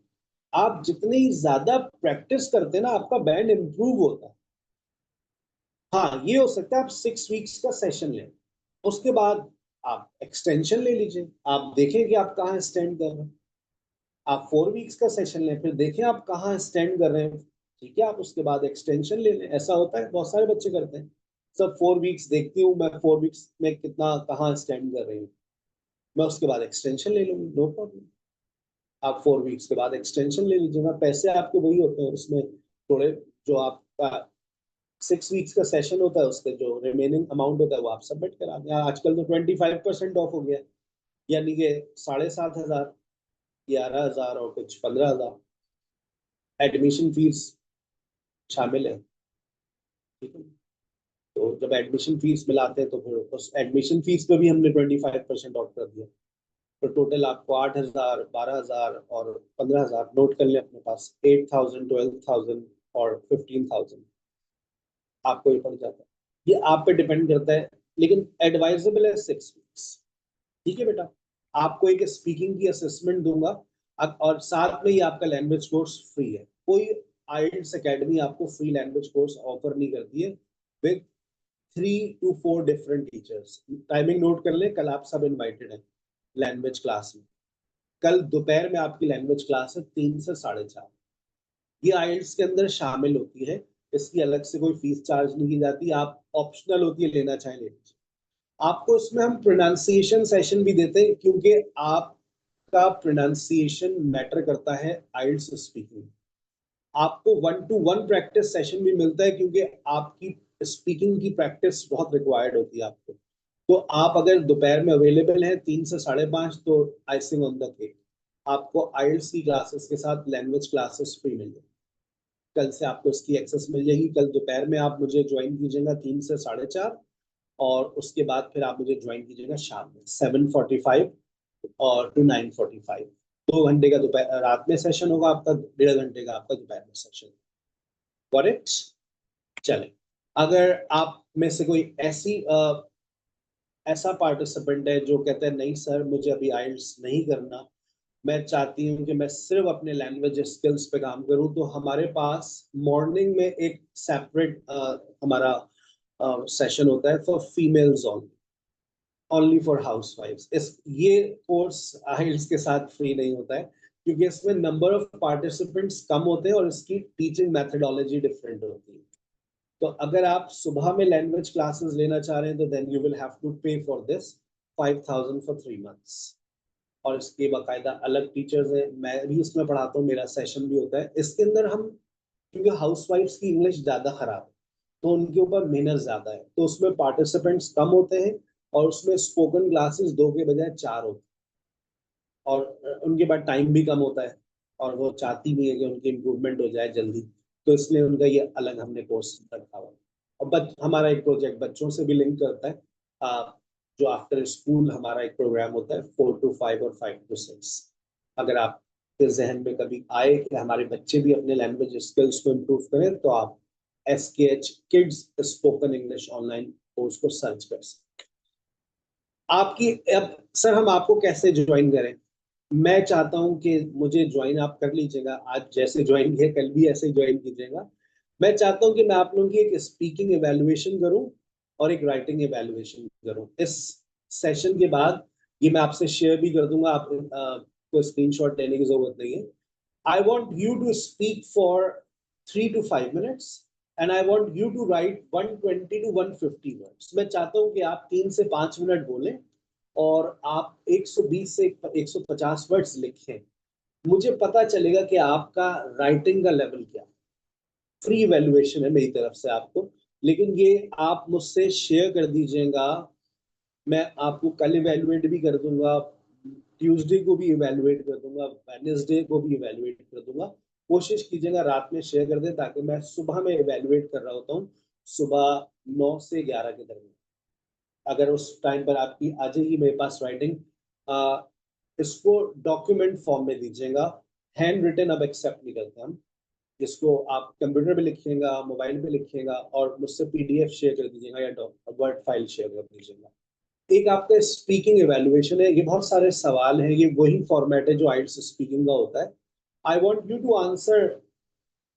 आप जितनी ज्यादा प्रैक्टिस करते हैं ना, आपका बैंड इंप्रूव होता है। हाँ, ये हो सकता है आप 6 वीक्स का सेशन लें, उसके बाद आप एक्सटेंशन ले लीजिए। आप देखें कि आप कहाँ स्टैंड कर रहे हैं। आप 4 वीक्स का सेशन लें, फिर देखें आप कहाँ स्टैंड कर रहे हैं। ठीक है, आप उसके बाद एक्सटेंशन ले लें। ऐसा होता है, बहुत सारे बच्चे करते हैं। सब 4 वीक्स देखती हूँ मैं, 4 वीक्स में कितना कहाँ स्टैंड कर रही हूँ, मैं उसके बाद एक्सटेंशन ले लूंगी, नो प्रॉब्लम। आप 4 वीक्स के बाद एक्सटेंशन ले लीजिएगा, पैसे आपके वही होते हैं उसमें। थोड़े जो आपका 6 वीक्स का सेशन होता है उसके जो रिमेनिंग अमाउंट होता है वो आप सबमिट करा दें। आजकल तो 25% ऑफ हो गया है, यानी कि 7,500, 11,000 और कुछ 15,000 एडमिशन फीस शामिल है। ठीक है, तो जब एडमिशन फीस मिलाते हैं तो फिर उस एडमिशन फीस पे भी हमने 25% ऑफ कर दिया। तो टोटल आपको 8,000, 12,000 और 15,000 नोट कर ले अपने पास, 8,000, 12,000 और 15,000 आपको ये पड़ जाता है। ये आप पे डिपेंड करता है, लेकिन एडवाइजेबल है 6 वीक्स। ठीक है बेटा, आपको एक स्पीकिंग की असेसमेंट दूंगा। और साथ में ही आपका लैंग्वेज कोर्स फ्री है। कोई आइल्स एकेडमी आपको फ्री लैंग्वेज कोर्स ऑफर नहीं करती है with 3 to 4 different teachers. Timing note कर ले, कल आप सब इनवाइटेड हैं लैंग्वेज क्लास में। कल दोपहर में आपकी लैंग्वेज क्लास है 3 से 4:30। ये आइल्स के अंदर शामिल होती है, इसकी अलग से कोई फीस चार्ज नहीं की जाती, आप ऑप्शनल होती है, लेना चाहे ले लीजिए। आपको इसमें हम प्रोनाउंसिएशन सेशन भी देते हैं, क्योंकि आपका प्रोनाउंसिएशन मैटर करता है आइल्स स्पीकिंग। आपको 1-to-1 प्रैक्टिस सेशन भी मिलता है, क्योंकि आपकी स्पीकिंग की प्रैक्टिस बहुत रिक्वायर्ड होती है आपको। तो आप अगर दोपहर में अवेलेबल हैं 3 से 5:30, तो आइसिंग ऑन द केक, आपको आइल्स की क्लासेस के साथ लैंग्वेज क्लासेस फ्री मिल जाएगी। कल से आपको इसकी एक्सेस मिल जाएगी। कल दोपहर में आप मुझे ज्वाइन कीजिएगा 3 से 4:30, और उसके बाद फिर आप मुझे ज्वाइन कीजिएगा शाम में 7:45 और टू 9:45। 2 घंटे का दोपहर रात में सेशन होगा आपका, 1.5 घंटे का आपका दोपहर में सेशन। Got it? चले, अगर आप में से कोई ऐसा पार्टिसिपेंट है जो कहता है नहीं सर मुझे अभी आइल्स नहीं करना, मैं चाहती हूँ कि मैं सिर्फ अपने लैंग्वेज स्किल्स पे काम करूँ, तो हमारे पास मॉर्निंग में एक सेपरेट हमारा सेशन होता है फॉर फीमेल्स ओनली फॉर हाउसवाइफ्स। इस ये कोर्स आइल्स के साथ फ्री नहीं होता है, क्योंकि इसमें नंबर ऑफ पार्टिसिपेंट्स कम होते हैं और इसकी टीचिंग मेथडोलॉजी डिफरेंट होती है। तो अगर आप सुबह में लैंग्वेज क्लासेस लेना चाह रहे हैं, तो then you will have to pay for this 5,000 for 3 months। और इसके बाकायदा अलग टीचर्स हैं, मैं भी इसमें पढ़ाता हूँ, मेरा सेशन भी होता है इसके अंदर। हम क्योंकि हाउसवाइफ्स की इंग्लिश ज़्यादा खराब है, तो उनके ऊपर मेहनत ज़्यादा है, तो उसमें पार्टिसिपेंट्स कम होते हैं, और उसमें स्पोकन क्लासेस 2 के बजाय 4 होती हैं, और उनके बाद टाइम भी कम होता है, और वो चाहती भी है कि उनकी इम्प्रूवमेंट हो जाए जल्दी, तो इसलिए उनका ये अलग हमने कोर्स रखा हुआ है। और हमारा एक प्रोजेक्ट बच्चों से भी लिंक करता है, जो आफ्टर स्कूल हमारा एक प्रोग्राम होता है 4 to 5 और 5 to 6। अगर आपके जहन में कभी आए कि हमारे बच्चे भी अपने लैंग्वेज स्किल्स को इम्प्रूव करें, तो आप SKH kids spoken English online course को सर्च कर सकते हैं। आपकी अब सर हम आपको कैसे ज्वाइन करें? मैं चाहता हूं कि मुझे ज्वाइन आप कर लीजिएगा, आज जैसे ज्वाइन किया कल भी ऐसे ज्वाइन कीजिएगा। मैं चाहता हूं कि मैं आप लोगों की एक स्पीकिंग एवेल्युएशन करूं और एक राइटिंग एवेल्युएशन करूं इस सेशन के बाद। ये मैं आपसे शेयर भी कर दूंगा, आप को स्क्रीनशॉट लेने की जरूरत नहीं है। I want you to speak for 3 to 5 minutes, and I want you to write 120 to 150 words. मैं चाहता हूं कि आप 3 से 5 मिनट बोलें और आप 120 से 150 वर्ड्स लिखें। मुझे पता चलेगा कि आपका राइटिंग का लेवल क्या है। फ्री इवैल्यूएशन है मेरी तरफ से आपको, लेकिन ये आप मुझसे शेयर कर दीजिएगा। मैं आपको कल इवैल्यूएट भी कर दूंगा, ट्यूसडे को भी इवैल्यूएट कर दूंगा, वेडनेसडे को भी इवैल्यूएट कर दूंगा। कोशिश कीजिएगा रात में शेयर कर दें, ताकि मैं सुबह में इवैल्यूएट कर रहा होता हूँ, सुबह 9 से 11 के दरमियान। अगर उस टाइम पर आपकी आ जाएगी मेरे पास राइटिंग, इसको डॉक्यूमेंट फॉर्म में दीजिएगा। हैंड रिटन अब एक्सेप्ट नहीं करते हम, जिसको आप कंप्यूटर पे लिखिएगा, मोबाइल पे लिखिएगा, और मुझसे PDF शेयर कर दीजिएगा या वर्ड फाइल शेयर कर दीजिएगा। एक आपका स्पीकिंग इवैल्यूएशन है, ये बहुत सारे सवाल हैं, ये वही फॉर्मेट है जो आइल्स स्पीकिंग का होता है। I want you to answer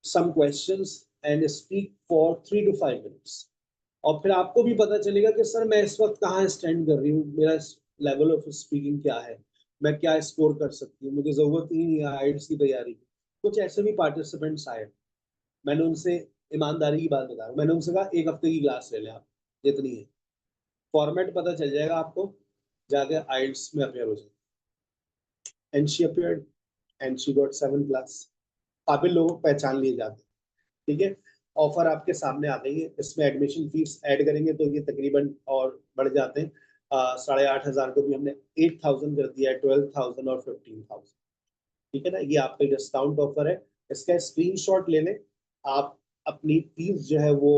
some questions and speak for 3 to 5 minutes। और फिर आपको भी पता चलेगा कि सर मैं इस वक्त कहाँ स्टैंड कर रही हूँ, मेरा लेवल ऑफ स्पीकिंग क्या है, मैं क्या स्कोर कर सकती हूँ, मुझे जरूरत ही नहीं है आइल्स की तैयारी की। कुछ ऐसे भी पार्टिसिपेंट्स आए, मैंने उनसे ईमानदारी की बात बता रहा हूँ, मैंने उनसे कहा 1 हफ्ते की क्लास ले लें आप, जितनी है, फॉर्मेट पता चल जाएगा आपको, जाके आइल्स में अपेयर हो जाए। And she appeared and she got 7+। काफी लोगों को पहचान लिए जाते हैं, ठीक है। ऑफर आपके सामने आ गई है, इसमें एडमिशन फीस ऐड करेंगे तो ये तकरीबन और बढ़ जाते हैं। 8,500 को भी हमने 8,000 कर दिया है, 12,000 और 15,000, ठीक है ना। ये आपका डिस्काउंट ऑफर है, इसका स्क्रीनशॉट ले लें। आप अपनी फीस जो है वो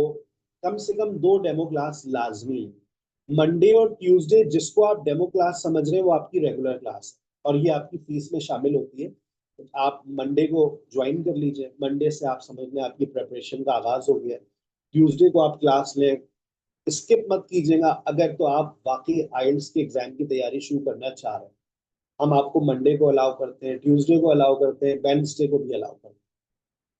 कम से कम 2 डेमो क्लास लाजमी है। मंडे और ट्यूसडे जिसको आप डेमो क्लास समझ रहे हैं वो आपकी रेगुलर क्लास है, और ये आपकी फीस में शामिल होती है। आप मंडे को ज्वाइन कर लीजिए, मंडे से आप समझ लें आपकी प्रिपरेशन का आगाज हो गया। ट्यूसडे को आप क्लास लें, स्किप मत कीजिएगा। अगर तो आप वाकई आइल्स के एग्जाम की तैयारी शुरू करना चाह रहे हैं, हम आपको मंडे को अलाउ करते हैं, ट्यूसडे को अलाउ करते हैं, वेडनेसडे को भी अलाउ करते हैं।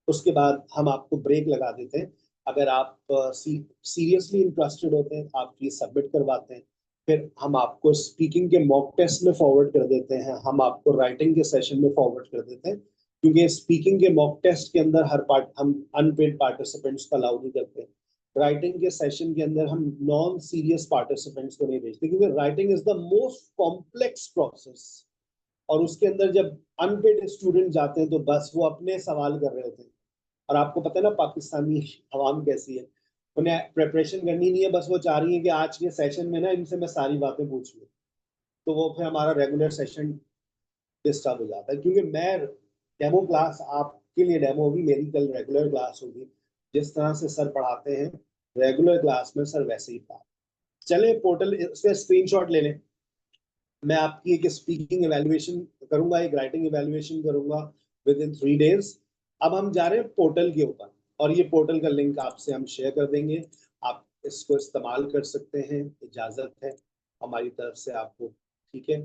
उसके बाद हम आपको ब्रेक लगा देते हैं, अगर आप सीरियसली इंटरेस्टेड होते हैं, आप ये सबमिट करवाते हैं, फिर हम आपको स्पीकिंग के मॉक टेस्ट में फॉरवर्ड कर देते हैं, हम आपको राइटिंग के सेशन में फॉरवर्ड कर देते हैं, क्योंकि स्पीकिंग के मॉक टेस्ट के अंदर हर पार्ट हम अनपेड पार्टिसिपेंट्स को अलाउ नहीं करते। राइटिंग के सेशन के अंदर हम नॉन सीरियस पार्टिसिपेंट्स को नहीं भेजते, क्योंकि writing is the most complex process, और उसके अंदर जब अनपेड स्टूडेंट जाते हैं तो बस वो अपने सवाल कर रहे होते हैं। और आपको पता है ना पाकिस्तानी आवाम कैसी है, उन्हें प्रिपरेशन करनी नहीं है, बस वो चाह रही है कि आज के सेशन में ना इनसे मैं सारी बातें पूछ लूँ, तो वो फिर हमारा रेगुलर सेशन डिस्टर्ब हो जाता है। क्योंकि मैं डेमो क्लास आपके लिए डेमो होगी, मेरी कल रेगुलर क्लास होगी, जिस तरह से सर पढ़ाते हैं रेगुलर क्लास में सर वैसे ही पढ़ा। चले पोर्टल से स्क्रीनशॉट ले लें, मैं आपकी एक स्पीकिंग एवेल्युएशन करूंगा, एक राइटिंग एवेल्युएशन करूंगा विद इन 3 डेज। अब हम जा रहे हैं पोर्टल के ऊपर, और ये पोर्टल का लिंक आपसे हम शेयर कर देंगे, आप इसको इस्तेमाल कर सकते हैं, इजाजत है हमारी तरफ से आपको, ठीक है।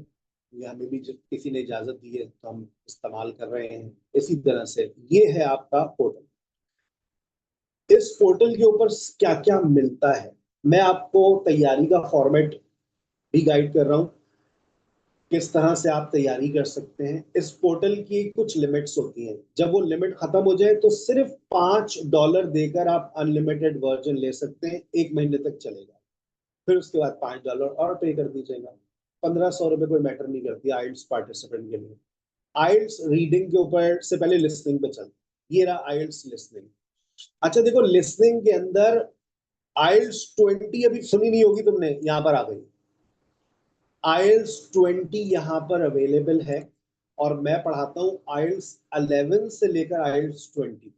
ये हमें भी जब किसी ने इजाजत दी है तो हम इस्तेमाल कर रहे हैं। इसी तरह से ये है आपका पोर्टल। इस पोर्टल के ऊपर क्या क्या मिलता है, मैं आपको तैयारी का फॉर्मेट भी गाइड कर रहा हूँ, किस तरह से आप तैयारी कर सकते हैं। इस पोर्टल की कुछ लिमिट्स होती हैं, जब वो लिमिट खत्म हो जाए तो सिर्फ $5 देकर आप अनलिमिटेड वर्जन ले सकते हैं, 1 महीने तक चलेगा। फिर उसके बाद $5 और पे कर दीजिएगा। 1500 रुपये कोई मैटर नहीं करती आइल्स पार्टिसिपेंट के लिए। आइल्स रीडिंग के ऊपर से पहले लिसनिंग पे चल, ये रहा आइल्स लिसनिंग। अच्छा देखो, लिसनिंग के अंदर आइल्स 20 अभी सुनी नहीं होगी तुमने, यहाँ पर आ गई। आइल्स 20 यहाँ पर अवेलेबल है, और मैं पढ़ाता हूँ आइल्स 11 से लेकर आइल्स 20 तक।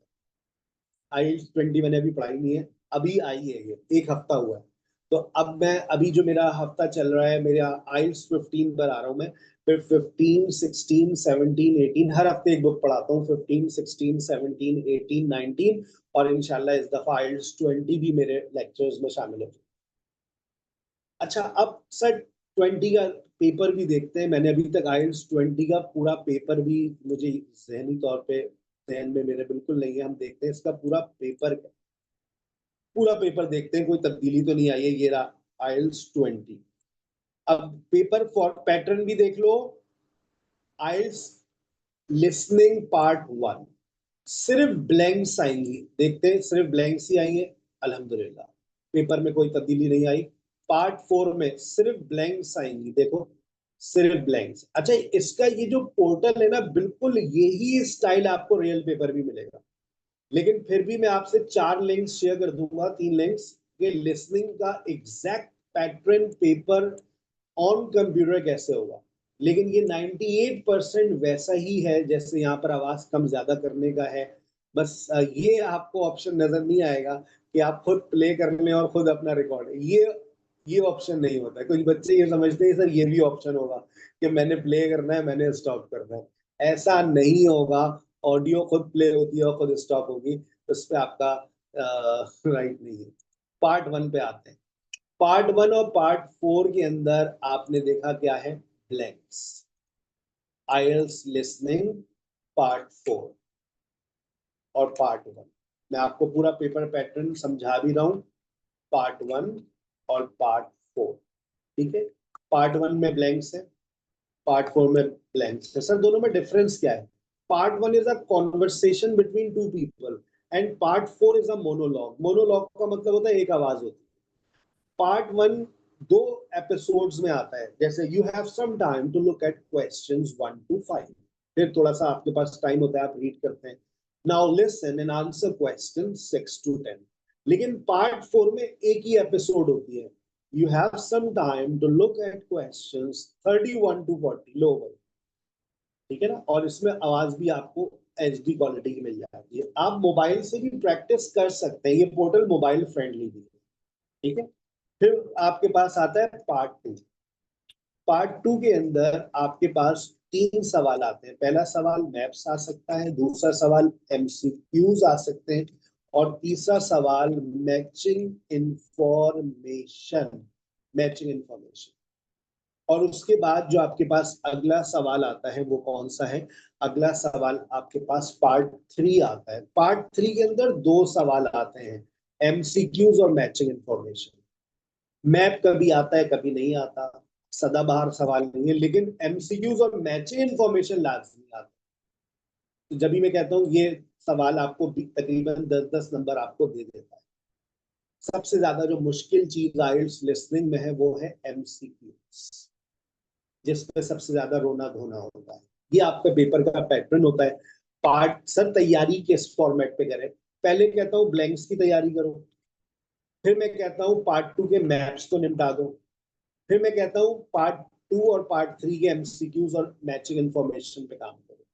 आइल्स 20 मैंने अभी पढ़ाई नहीं है, अभी आई है, ये 1 हफ्ता हुआ है। तो अब मैं अभी जो मेरा हफ्ता चल रहा है, मेरा आइल्स 15 पर आ रहा हूँ मैं, फिर 15, 16, 17, 18 हर हफ्ते एक बुक पढ़ाता हूँ। 15, 16, 17, 18, 19, और इंशाल्लाह इस दफा आइल्स 20 भी मेरे लेक्चर्स में शामिल है। अच्छा, अब सर 20 का पेपर भी देखते हैं। मैंने अभी तक आइल्स 20 का पूरा पेपर भी मुझे जहनी तौर पे जहन में मेरे बिल्कुल नहीं है। हम देखते हैं इसका पूरा पेपर, पूरा पेपर देखते हैं, कोई तब्दीली तो नहीं आई है। ये रहा आइल्स 20। अब पेपर फॉर पैटर्न भी देख लो। आइल्स लिसनिंग पार्ट 1 सिर्फ ब्लैंक्स आएंगी, देखते हैं सिर्फ ब्लैंक्स ही आएंगे, अल्हम्दुलिल्लाह पेपर में कोई तब्दीली नहीं आई। पार्ट 4 में सिर्फ ब्लैंक्स आएंगी, देखो सिर्फ ब्लैंक्स। अच्छा, इसका ये जो पोर्टल है ना, बिल्कुल यही स्टाइल आपको रियल पेपर भी मिलेगा, लेकिन फिर भी मैं आपसे 4 लिंक्स शेयर कर दूंगा, 3 लिंक्स, ये लिसनिंग का exact pattern paper on computer कैसे होगा। लेकिन ये 98% वैसा ही है जैसे यहाँ पर आवाज कम ज्यादा करने का है। बस ये आपको ऑप्शन नजर नहीं आएगा कि आप खुद प्ले कर लें और खुद अपना रिकॉर्ड, ये ऑप्शन नहीं होता है। कुछ बच्चे ये समझते हैं सर ये भी ऑप्शन होगा कि मैंने प्ले करना है, मैंने स्टॉप करना है। ऐसा नहीं होगा। ऑडियो खुद प्ले होती है और खुद स्टॉप होगी, उस पर आपका राइट नहीं है। पार्ट 1 पे आते हैं। पार्ट 1 और पार्ट 4 के अंदर आपने देखा क्या है, ब्लैंक्स। आइल्स लिसनिंग पार्ट 4 और पार्ट 1, मैं आपको पूरा पेपर पैटर्न समझा भी रहा हूं। पार्ट 1 और पार्ट 4, ठीक है। पार्ट 1 में ब्लैंक्स है, पार्ट 4 में ब्लैंक्स है। सर दोनों में डिफरेंस क्या है? Part 1 is a conversation between 2 people and part 4 is a monologue. Monologue का मतलब होता है एक आवाज होती है। पार्ट 1 2 एपिसोड्स में आता है, जैसे you have some time to look at questions 1 to 5, फिर थोड़ा सा आपके पास टाइम होता है, आप रीड करते हैं। Now listen and answer question 6 to 10। लेकिन पार्ट 4 में एक ही एपिसोड होती है, you have some time to look at questions 31 to 40 lower, ठीक है ना। और इसमें आवाज भी आपको एचडी क्वालिटी की मिल जाती है। आप मोबाइल से भी प्रैक्टिस कर सकते हैं, ये पोर्टल मोबाइल फ्रेंडली भी है, ठीक है। फिर आपके पास आता है पार्ट 2। पार्ट 2 के अंदर आपके पास 3 सवाल आते हैं। पहला सवाल मैप्स आ सकता है, दूसरा सवाल एमसीक्यूज आ सकते हैं, और तीसरा सवाल मैचिंग इंफॉर्मेशन। और उसके बाद जो आपके पास अगला सवाल आता है वो कौन सा है? अगला सवाल आपके पास पार्ट 3 आता है। पार्ट 3 के अंदर 2 सवाल आते हैं, एमसीक्यूज और मैचिंग इंफॉर्मेशन। मैप कभी आता है कभी नहीं आता, सदाबहार सवाल नहीं है, लेकिन एमसीक्यूज और मैचिंग इंफॉर्मेशन लाजमी आता है। तो जब भी मैं कहता हूँ ये सवाल आपको तकरीबन 10-10 नंबर आपको दे देता है। सबसे ज्यादा जो मुश्किल चीज आइल्स लिसनिंग में है वो है एमसीक्यूज, जिसमें सबसे ज्यादा रोना धोना होता है। ये आपका पेपर का पैटर्न होता है। पार्ट सर तैयारी किस फॉर्मेट पे करें? पहले कहता हूँ ब्लैंक्स की तैयारी करो, फिर मैं कहता हूँ पार्ट 2 के मैप्स को निपटा दो, फिर मैं कहता हूँ पार्ट 2 और पार्ट 3 के एमसीक्यूज और मैचिंग इंफॉर्मेशन पे काम करो।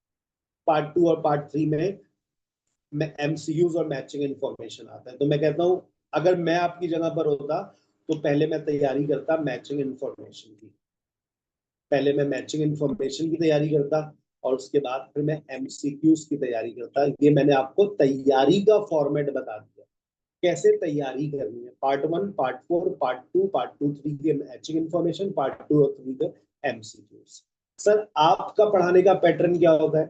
पार्ट 2 और पार्ट 3 में एमसीक्यूज और मैचिंग इंफॉर्मेशन आता है। तो मैं कहता हूँ अगर मैं आपकी जगह पर होता तो पहले मैं तैयारी करता मैचिंग इंफॉर्मेशन की, पहले मैं मैचिंग इंफॉर्मेशन की तैयारी करता और उसके बाद फिर मैं एमसीक्यूज की तैयारी करता। ये मैंने आपको तैयारी का फॉर्मेट बता दिया, कैसे तैयारी करनी है। पार्ट 1, पार्ट 4, पार्ट 2, पार्ट 2, 3 के मैचिंग इंफॉर्मेशन, पार्ट 2 और 3 के एमसीक्यूज। सर आपका पढ़ाने का पैटर्न क्या होता है?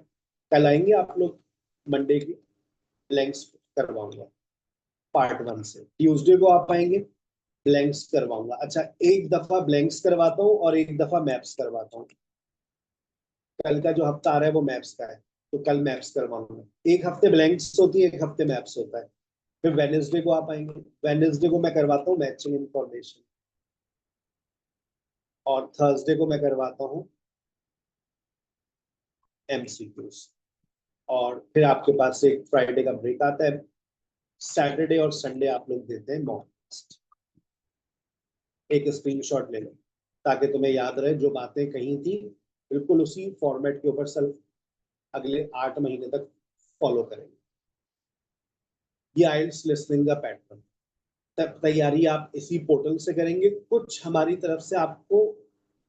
कल आएंगे आप लोग मंडे की ब्लैंक्स करवाऊंगा पार्ट 1 से, ट्यूसडे को आप आएंगे ब्लैंक्स करवाऊंगा। अच्छा, एक दफा ब्लैंक्स करवाता हूँ और एक दफा मैप्स करवाता हूँ। कल का जो हफ्ता आ रहा है वो मैप्स का है, तो कल मैप्स करवाऊंगा। एक हफ्ते ब्लैंक्स होती है, एक हफ्ते मैप्स होता है। फिर वेडनेसडे को आप आएंगे, वेडनेसडे को मैं करवाता हूँ मैचिंग इंफॉर्मेशन, और थर्सडे को मैं करवाता हूँ एमसीक्यूज। और फिर आपके पास एक फ्राइडे का ब्रेक आता है। सैटरडे और संडे आप लोग देते हैं मॉक टेस्ट। एक स्क्रीनशॉट ले लो ताकि तुम्हें याद रहे जो बातें कही थी, बिल्कुल उसी फॉर्मेट के ऊपर सिर्फ अगले 8 महीने तक फॉलो करेंगे। ये आइल्स लिसनिंग का पैटर्न। तब तैयारी आप इसी पोर्टल से करेंगे। कुछ हमारी तरफ से आपको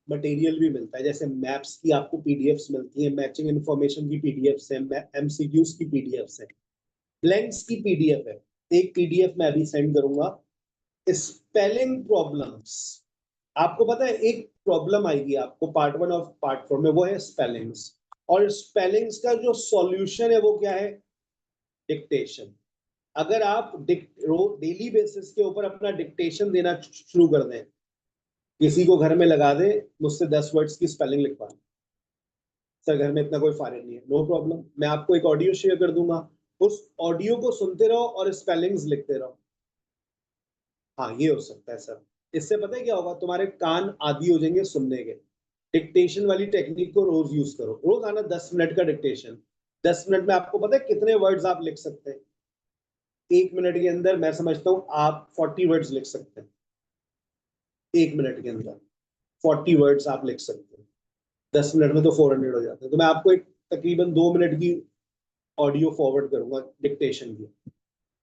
मटेरियल भी मिलता है, जैसे मैप्स की आपको पीडीएफ्स मिलती है, मैचिंग इंफॉर्मेशन की पीडीएफ्स है, एमसीक्यूज की पीडीएफ्स है, ब्लैंक्स की पीडीएफ है। एक पीडीएफ मैं अभी सेंड करूंगा। स्पेलिंग प्रॉब्लम्स, आपको पता है एक प्रॉब्लम आएगी आपको पार्ट 1 और पार्ट 4 में, वो है स्पेलिंग्स। और स्पेलिंग्स का जो सॉल्यूशन है वो क्या है? डिक्टेशन। अगर आप डेली बेसिस के ऊपर अपना डिक्टेशन देना शुरू कर दें, किसी को घर में लगा दे मुझसे 10 वर्ड्स की स्पेलिंग लिखवा, सर घर में इतना कोई फायदा नहीं है, नो प्रॉब्लम, मैं आपको एक ऑडियो शेयर कर दूंगा, उस ऑडियो को सुनते रहो और स्पेलिंग्स लिखते रहो। हाँ ये हो सकता है सर। इससे पता है क्या होगा? तुम्हारे कान आदी हो जाएंगे सुनने के। डिक्टेशन वाली टेक्निक को रोज यूज करो, रोज आना 10 मिनट का डिक्टेशन। 10 मिनट में आपको पता है कितने वर्ड्स आप लिख सकते हैं? 1 मिनट के अंदर मैं समझता हूँ आप 40 वर्ड्स लिख सकते हैं। 1 मिनट के अंदर 40 वर्ड्स आप लिख सकते हैं। 10 मिनट में तो 400 हो जाते हैं। तो मैं आपको एक तकरीबन 2 मिनट की ऑडियो फॉरवर्ड करूंगा डिक्टेशन की,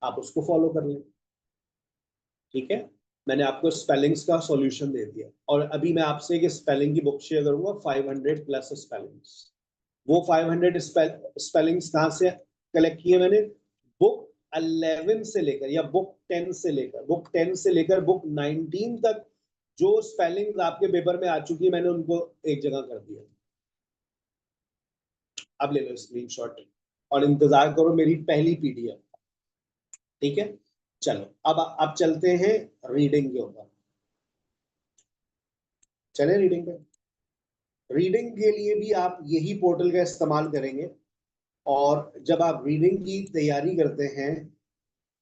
आप उसको फॉलो कर लें। ठीक है, मैंने आपको स्पेलिंग्स का सॉल्यूशन दे दिया। और अभी मैं आपसे एक स्पेलिंग की बुक शेयर करूंगा, 500 प्लस स्पेलिंग्स। वो 500 स्पेलिंग्स कहाँ से कलेक्ट किए मैंने? बुक 11 से लेकर या बुक 10 से लेकर, बुक 19 तक जो स्पेलिंग्स आपके पेपर में आ चुकी है मैंने उनको एक जगह कर दिया। अब ले लो स्क्रीनशॉट और इंतजार करो मेरी पहली पीडीएफ। ठीक है, चलो अब चलते हैं रीडिंग के ऊपर। चले रीडिंग पे। रीडिंग के लिए भी आप यही पोर्टल का इस्तेमाल करेंगे। और जब आप रीडिंग की तैयारी करते हैं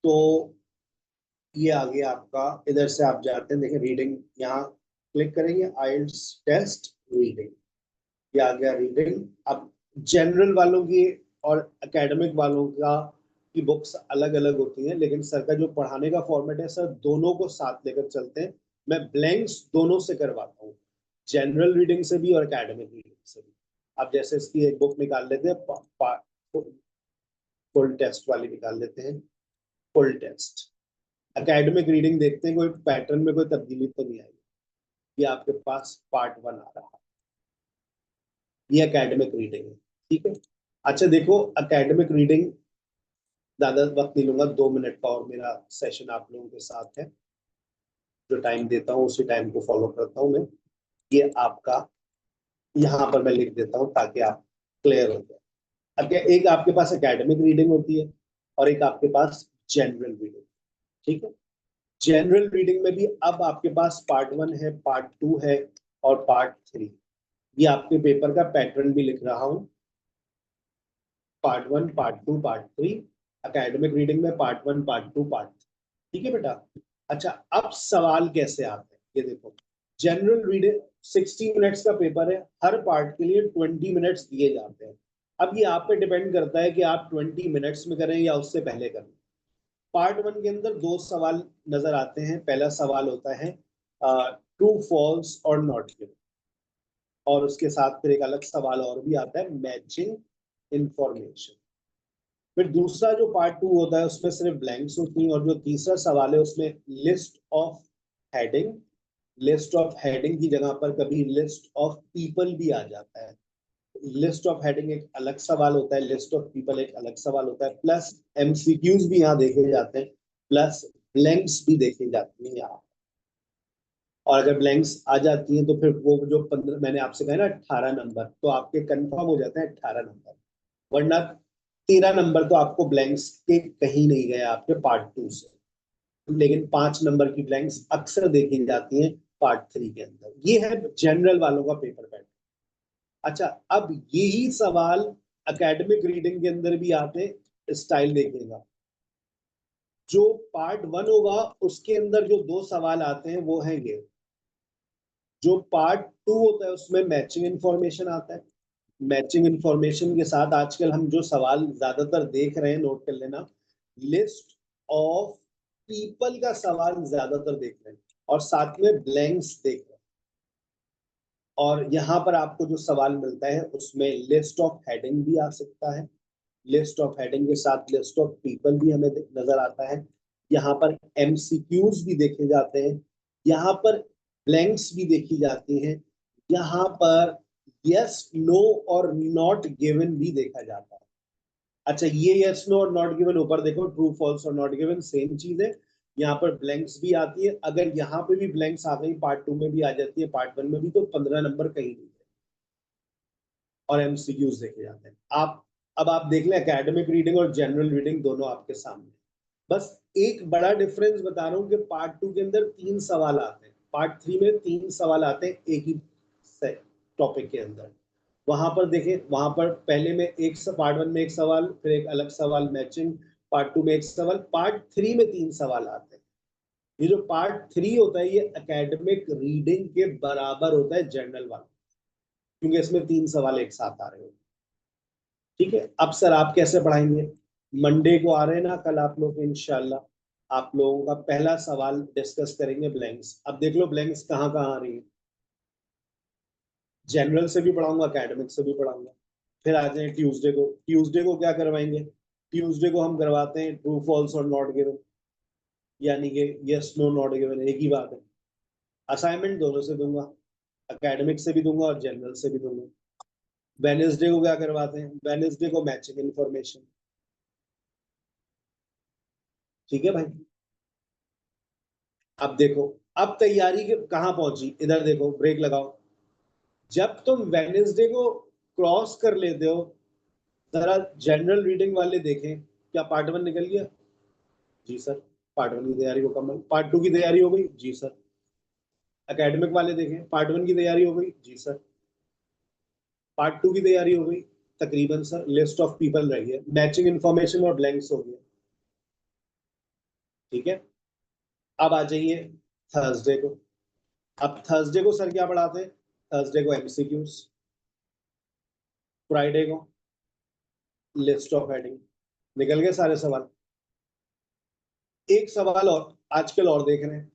तो ये आ गया आपका, इधर से आप जाते हैं, देखिए रीडिंग, यहाँ क्लिक करेंगे आइल्स टेस्ट रीडिंग, ये आ गया रीडिंग। अब जनरल वालों की और एकेडमिक वालों का की बुक्स अलग अलग होती हैं, लेकिन सर का जो पढ़ाने का फॉर्मेट है सर दोनों को साथ लेकर चलते हैं। मैं ब्लैंक्स दोनों से करवाता हूँ, जनरल रीडिंग से भी और एकेडमिक रीडिंग से भी। अब जैसे इसकी एक बुक निकाल लेते हैं, फुल टेस्ट वाली निकाल लेते हैं, फुल टेस्ट। एकेडमिक रीडिंग देखते हैं कोई पैटर्न में कोई तब्दीली तो नहीं आई। ये आपके पास पार्ट 1 आ रहा है, ये एकेडमिक रीडिंग है। ठीक है, अच्छा देखो एकेडमिक रीडिंग, ज्यादा वक्त नहीं लूंगा, 2 मिनट का और मेरा सेशन आप लोगों के साथ है। जो टाइम देता हूँ उसी टाइम को फॉलो करता हूँ मैं। ये आपका यहाँ पर मैं लिख देता हूँ ताकि आप क्लियर हो जाए। अब क्या, एक आपके पास एकेडमिक रीडिंग होती है और एक आपके पास जनरल रीडिंग। ठीक है। जनरल रीडिंग में भी अब आपके पास पार्ट 1 है, पार्ट 2 है और पार्ट 3। ये आपके पेपर का पैटर्न भी लिख रहा हूं, part 1, part 2, part 3। Academic reading में पार्ट 1, पार्ट 2, पार्ट 3। ठीक है बेटा। अच्छा, अब सवाल कैसे आते हैं ये देखो। जनरल रीडिंग 60 मिनट्स का पेपर है, हर पार्ट के लिए 20 मिनट्स दिए जाते हैं। अब ये आप पे डिपेंड करता है कि आप 20 मिनट्स में करें या उससे पहले करें। पार्ट 1 के अंदर 2 सवाल नजर आते हैं। पहला सवाल होता है ट्रू फॉल्स और नॉट गिवन, और उसके साथ फिर एक अलग सवाल और भी आता है, मैचिंग इंफॉर्मेशन। फिर दूसरा जो पार्ट 2 होता है उसमें सिर्फ ब्लैंक्स होती हैं, और जो तीसरा सवाल है उसमें list of heading. List of heading की जगह पर कभी लिस्ट ऑफ पीपल भी आ जाता है। लिस्ट ऑफ हेडिंग एक अलग सवाल होता है, लिस्ट ऑफ पीपल एक अलग सवाल होता है, प्लस एमसीक्यूज भी यहाँ देखे जाते हैं, प्लस ब्लैंक्स भी देखे जाती हैं यहाँ। और अगर ब्लैंक्स आ जाती हैं तो फिर वो जो 15 मैंने आपसे कहा ना 18 नंबर, तो आपके कंफर्म हो जाते हैं 18 नंबर। वरना 13 नंबर तो आपको ब्लैंक्स के कहीं नहीं गए आपके पार्ट 2 से, लेकिन 5 नंबर की ब्लैंक्स अक्सर देखी जाती हैं पार्ट 3 के अंदर। ये है जनरल वालों का पेपर पैटर्न। अच्छा, अब यही सवाल एकेडमिक रीडिंग के अंदर भी आते, स्टाइल देखिएगा। जो पार्ट 1 होगा उसके अंदर जो 2 सवाल आते हैं वो हैं ये। जो पार्ट 2 होता है उसमें मैचिंग इंफॉर्मेशन आता है। मैचिंग इंफॉर्मेशन के साथ आजकल हम जो सवाल ज्यादातर देख रहे हैं, नोट कर लेना, लिस्ट ऑफ पीपल का सवाल ज्यादातर देख रहे हैं, और साथ में ब्लैंक्स देख रहे हैं। और यहाँ पर आपको जो सवाल मिलता है उसमें लिस्ट ऑफ हेडिंग भी आ सकता है। लिस्ट ऑफ हेडिंग के साथ लिस्ट ऑफ पीपल भी हमें नजर आता है। यहाँ पर एमसीक्यूज भी देखे जाते हैं, यहाँ पर ब्लैंक्स भी देखी जाती हैं, यहाँ पर यस नो और नॉट गिवन भी देखा जाता है। अच्छा, ये यस नो और नॉट गिवन ऊपर देखो, ट्रू फॉल्स और नॉट गिवन सेम चीज है। यहाँ पर ब्लैंक्स भी आती है, अगर यहाँ पे भी ब्लैंक्स आ गई पार्ट 2 में भी आ जाती है, पार्ट 1 में भी, तो 15 नंबर कहीं नहीं है। और एमसीक्यूज देखे जाते हैं। आप अब आप देख लें, एकेडमिक रीडिंग और जनरल रीडिंग दोनों आपके सामने। बस एक बड़ा डिफरेंस बता रहा हूँ कि पार्ट 2 के अंदर 3 सवाल आते हैं, पार्ट 3 में 3 सवाल आते हैं एक ही टॉपिक के अंदर। वहां पर देखें, वहां पर पहले में एक पार्ट 1 में एक सवाल, फिर एक अलग सवाल मैचिंग, पार्ट 2 में एक सवाल, पार्ट 3 में 3 सवाल आते हैं। ये जो पार्ट 3 होता है ये एकेडमिक रीडिंग के बराबर होता है जनरल वाला, क्योंकि इसमें 3 सवाल एक साथ आ रहे हो। ठीक है। अब सर आप कैसे पढ़ाएंगे? मंडे को आ रहे हैं ना कल आप लोग, इंशाल्लाह आप लोगों का पहला सवाल डिस्कस करेंगे ब्लैंक्स। अब देख लो ब्लैंक्स कहाँ कहाँ आ रही है। जनरल से भी पढ़ाऊंगा, एकेडमिक से भी पढ़ाऊंगा। फिर आ जाए ट्यूसडे को। ट्यूसडे को क्या करवाएंगे? ट्यूसडे को हम करवाते हैं ट्रू फॉल्स और नॉट गिवन, यानी कि यस नो नॉट गिवन एक ही बात है। असाइनमेंट दोनों से दूंगा, एकेडमिक से भी दूंगा और जनरल से भी दूंगा। वेनेसडे को क्या करवाते हैं? वेनेसडे को मैचिंग इंफॉर्मेशन। ठीक है भाई। अब देखो, अब तैयारी के कहाँ पहुंची, इधर देखो, ब्रेक लगाओ। जब तुम वेनेसडे को क्रॉस कर लेते हो, जरा जनरल रीडिंग वाले देखें, क्या पार्ट 1 निकल गया? जी सर। पार्ट 1 की तैयारी मुकम्मल। पार्ट 2 की तैयारी हो गई? जी सर। एकेडमिक वाले देखें, पार्ट 1 की तैयारी हो गई? जी सर। पार्ट 2 की तैयारी हो गई? तकरीबन सर। लिस्ट ऑफ पीपल रही है, मैचिंग इंफॉर्मेशन और ब्लैंक्स हो गया। ठीक है। अब आ जाइए थर्सडे को। अब थर्सडे को सर क्या पढ़ाते हैं? थर्सडे को एमसीक्यूज, फ्राइडे को लिस्ट ऑफ हेडिंग। निकल गए सारे सवाल। एक सवाल और आजकल और देख रहे हैं,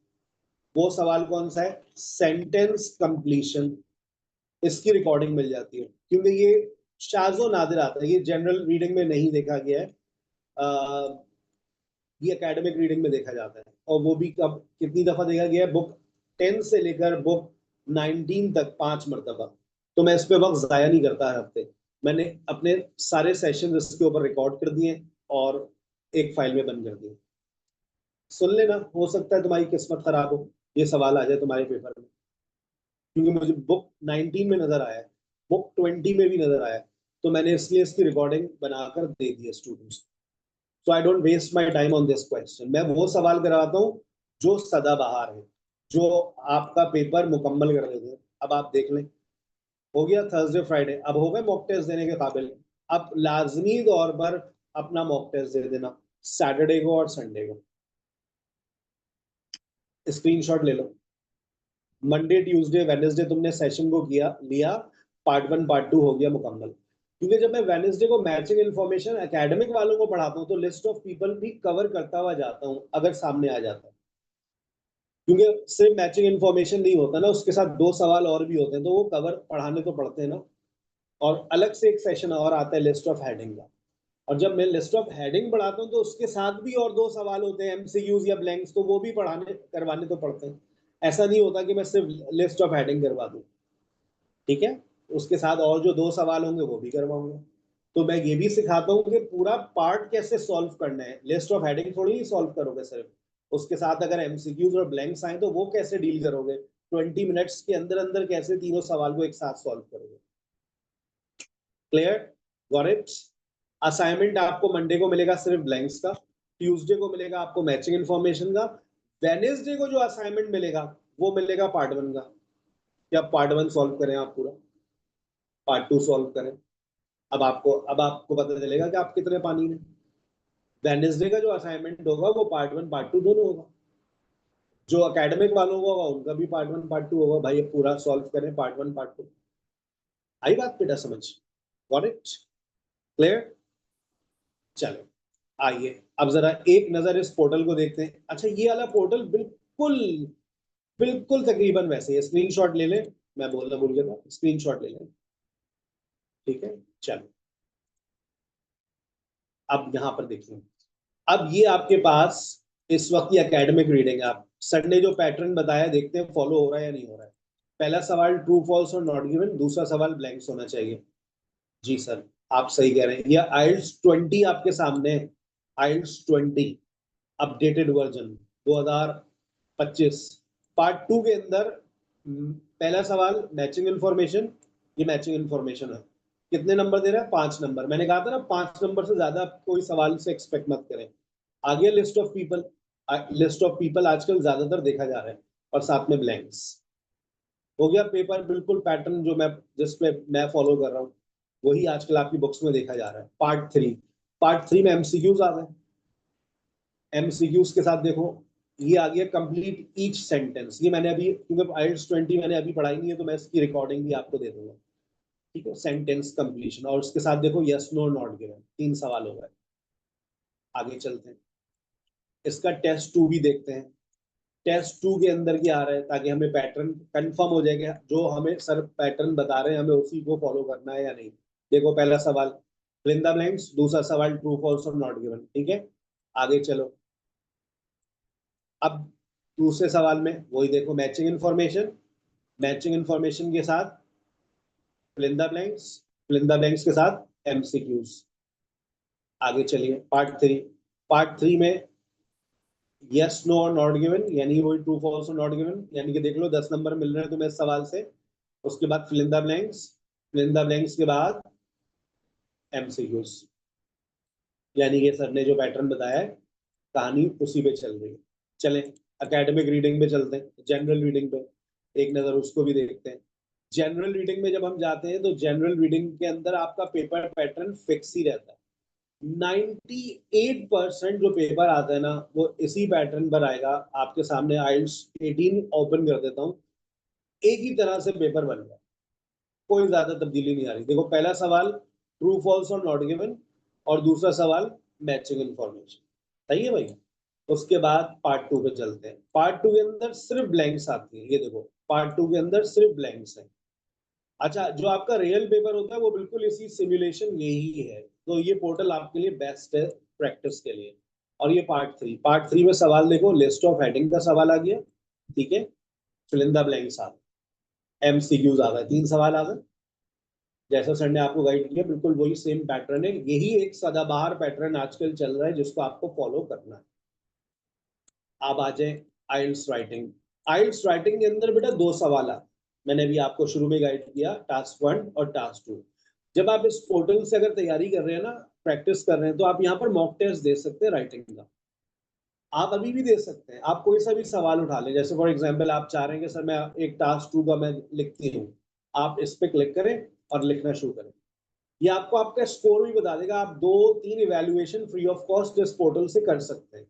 वो सवाल कौन सा है? Sentence completion. इसकी रिकॉर्डिंग मिल जाती है, क्योंकि ये शाज़ो नादिर आता है, ये जनरल रीडिंग में नहीं देखा गया है। ये एकेडमिक रीडिंग में देखा जाता है, और वो भी कब कितनी दफा देखा गया है? बुक 10 से लेकर बुक 19 तक 5 मरतबा। तो मैं इस पे वक्त जाया नहीं करता हर हफ्ते। मैंने अपने सारे सेशन इसके ऊपर रिकॉर्ड कर दिए और एक फाइल में बंद कर दिए। सुन लेना, हो सकता है तुम्हारी किस्मत खराब हो, ये सवाल आ जाए तुम्हारे पेपर में, क्योंकि मुझे बुक 19 में नजर आया है, बुक 20 में भी नजर आया है, तो मैंने इसलिए इसकी रिकॉर्डिंग बनाकर दे दी है students. So I don't waste my time on this question. मैं वो सवाल करवाता हूँ जो सदाबहार है, जो आपका पेपर मुकम्मल कर देते हैं। अब आप देख लें, हो गया थर्सडे फ्राइडे, अब हो गए मॉक टेस्ट देने के काबिल। अब लाजमी तौर पर अपना मॉक टेस्ट दे देना सैटरडे को और संडे को। स्क्रीनशॉट ले लो। मंडे ट्यूसडे वेडनेसडे तुमने सेशन को किया लिया, पार्ट 1 पार्ट 2 हो गया मुकम्मल। क्योंकि जब मैं वेडनेसडे को मैचिंग इन्फॉर्मेशन एकेडमिक वालों को पढ़ाता हूँ तो लिस्ट ऑफ पीपल भी कवर करता हुआ जाता हूँ अगर सामने आ जाता है। क्योंकि सिर्फ मैचिंग इन्फॉर्मेशन नहीं होता ना, उसके साथ 2 सवाल और भी होते हैं, तो वो कवर पढ़ाने तो पड़ते हैं ना। और अलग से एक सेशन और आता है लिस्ट ऑफ हेडिंग का। और जब मैं लिस्ट ऑफ हेडिंग पढ़ाता हूँ तो उसके साथ भी और 2 सवाल होते हैं एमसीक्यूज या ब्लैंक्स, तो वो भी पढ़ाने करवाने तो पड़ते हैं। ऐसा नहीं होता कि मैं सिर्फ लिस्ट ऑफ हेडिंग करवा दूँ, ठीक है। उसके साथ और जो 2 सवाल होंगे वो भी करवाऊंगा। तो मैं ये भी सिखाता हूँ कि पूरा पार्ट कैसे सॉल्व करना है, लिस्ट ऑफ हेडिंग थोड़ी ही सॉल्व करोगे सिर्फ, उसके साथ अगर एमसीक्यूज और ब्लैंक्स आए तो वो कैसे डील करोगे, 20 मिनट्स के अंदर अंदर कैसे तीनों सवाल को एक साथ सॉल्व करोगे। Clear, got it. असाइनमेंट आपको मंडे को मिलेगा सिर्फ ब्लैंक्स का, ट्यूसडे को मिलेगा आपको मैचिंग इन्फॉर्मेशन का, वेडनेसडे को जो असाइनमेंट मिलेगा वो मिलेगा पार्ट 1 का। क्या पार्ट 1 सॉल्व करें आप पूरा, पार्ट 2 सॉल्व करें। अब आपको पता चलेगा कि आप कितने पानी में। वेडनेसडे का जो असाइनमेंट होगा वो पार्ट 1 पार्ट 2 दोनों होगा। जो एकेडमिक वालों को होगा उनका भी पार्ट 1 पार्ट 2 होगा। भाई ये पूरा सॉल्व करें पार्ट 1 पार्ट 2। आई बात बेटा समझ, गॉट इट, क्लियर। चलो आइए अब जरा एक नजर इस पोर्टल को देखते हैं। अच्छा ये वाला पोर्टल बिल्कुल बिल्कुल तकरीबन वैसे ही, स्क्रीनशॉट ले लें, मैं बोलना भूल गया था, स्क्रीनशॉट ले लें, ठीक है। चलो अब यहां पर देखिए, अब ये आपके पास इस वक्त की एकेडमिक रीडिंग है। आप सर ने जो पैटर्न बताया देखते हैं फॉलो हो रहा है या नहीं हो रहा है। पहला सवाल ट्रू फॉल्स और नॉट गिवन, दूसरा सवाल ब्लैंक्स होना चाहिए। जी सर आप सही कह रहे हैं, ये आइल्स 20 आपके सामने है। आइल्स 20 अपडेटेड वर्जन 2025 पार्ट 2 के अंदर पहला सवाल मैचिंग इंफॉर्मेशन, ये मैचिंग इंफॉर्मेशन है। कितने नंबर दे रहा है, 5 नंबर। मैंने कहा था ना 5 नंबर से ज्यादा कोई सवाल से एक्सपेक्ट मत करें। आगे list of people, list of people आजकल ज्यादातर देखा जा रहा है, और साथ में ब्लैंक्स। हो गया पेपर बिल्कुल पैटर्न जो मैं जिस पे मैं फॉलो कर रहा हूँ वही आजकल आपकी बुक्स में देखा जा रहा है। पार्ट 3 में एमसीक्यूज आ गए। एमसीक्यूज के साथ देखो ये आ गया कंप्लीट ईच सेंटेंस। ये मैंने अभी, क्योंकि आइल्स 20 मैंने अभी पढ़ाई नहीं है तो मैं इसकी रिकॉर्डिंग भी आपको दे दूंगा, ठीक है। सेंटेंस कंप्लीशन, और उसके साथ देखो यस नो नॉट गिवन, 3 सवाल हो गए। आगे चलते हैं, इसका टेस्ट 2 भी देखते हैं। टेस्ट 2 के अंदर क्या आ रहा है, ताकि हमें पैटर्न कंफर्म हो जाएगा, जो हमें सर पैटर्न बता रहे हैं हमें उसी को फॉलो करना है या नहीं। देखो पहला सवाल फिल इन द ब्लैंक्स, दूसरा सवाल ट्रू फॉल्स और नॉट गिवन, ठीक है। आगे चलो, अब दूसरे सवाल में वही देखो मैचिंग इंफॉर्मेशन, मैचिंग इंफॉर्मेशन के साथ fill in the blanks, fill in the blanks के साथ एमसीक्यूज। आगे चलिए पार्ट 3 में यस नो और नॉट गिवन, यानी वही ट्रू फॉल्स और नॉट गिवन, यानी कि देख लो 10 नंबर मिल रहे हैं तुम्हें इस सवाल से। उसके बाद fill in the blanks, fill in the blanks के बाद एमसीक्यूज। यानी कि सर ने जो पैटर्न बताया है कहानी उसी पे चल रही है। चलें एकेडमिक रीडिंग पे चलते हैं, जनरल रीडिंग पे एक नजर उसको भी देखते हैं। जनरल रीडिंग में जब हम जाते हैं तो जनरल रीडिंग के अंदर आपका पेपर पैटर्न फिक्स ही रहता है। 98% जो पेपर आता है ना वो इसी पैटर्न पर आएगा। आपके सामने आइल्स 18 ओपन कर देता हूँ, एक ही तरह से पेपर बन गया, कोई ज्यादा तब्दीली नहीं आ रही। देखो पहला सवाल ट्रू फॉल्स और नॉट गिवन, और दूसरा सवाल मैचिंग इंफॉर्मेशन, सही है भाई। उसके बाद पार्ट 2 पे चलते हैं। पार्ट 2 के अंदर सिर्फ ब्लैंक्स आती है, ये देखो पार्ट 2 के अंदर सिर्फ ब्लैंक्स है। अच्छा जो आपका रियल पेपर होता है वो बिल्कुल इसी सिमुलेशन यही है, तो ये पोर्टल आपके लिए बेस्ट है प्रैक्टिस के लिए। और ये पार्ट 3 में सवाल देखो, लिस्ट ऑफ हेडिंग का सवाल आ गया, ठीक है। फिल इन द ब्लैंक्स आ गए, एमसीक्यूज आ गए, 3 सवाल आ गए। जैसा सर ने आपको गाइड किया बिल्कुल वही सेम पैटर्न है। यही एक सदाबहार पैटर्न आजकल चल रहा है जिसको आपको फॉलो करना है। आप आ जाए आइल्स राइटिंग। आइल्स राइटिंग के अंदर बेटा 2 सवाल आ, मैंने भी आपको शुरू में गाइड किया, टास्क 1 और टास्क 2। जब आप इस पोर्टल से अगर तैयारी कर रहे हैं ना प्रैक्टिस कर रहे हैं तो आप यहाँ पर मॉक टेस्ट दे सकते हैं राइटिंग का। आप अभी भी दे सकते हैं, आप कोई सा भी सवाल उठा लें, जैसे फॉर एग्जांपल आप चाह रहे हैं कि सर मैं एक टास्क 2 का मैं लिखती हूँ, आप इस पे क्लिक करें और लिखना शुरू करें। ये आपको आपका स्कोर भी बता देगा। आप 2-3 इवैल्यूएशन फ्री ऑफ कॉस्ट इस पोर्टल से कर सकते हैं।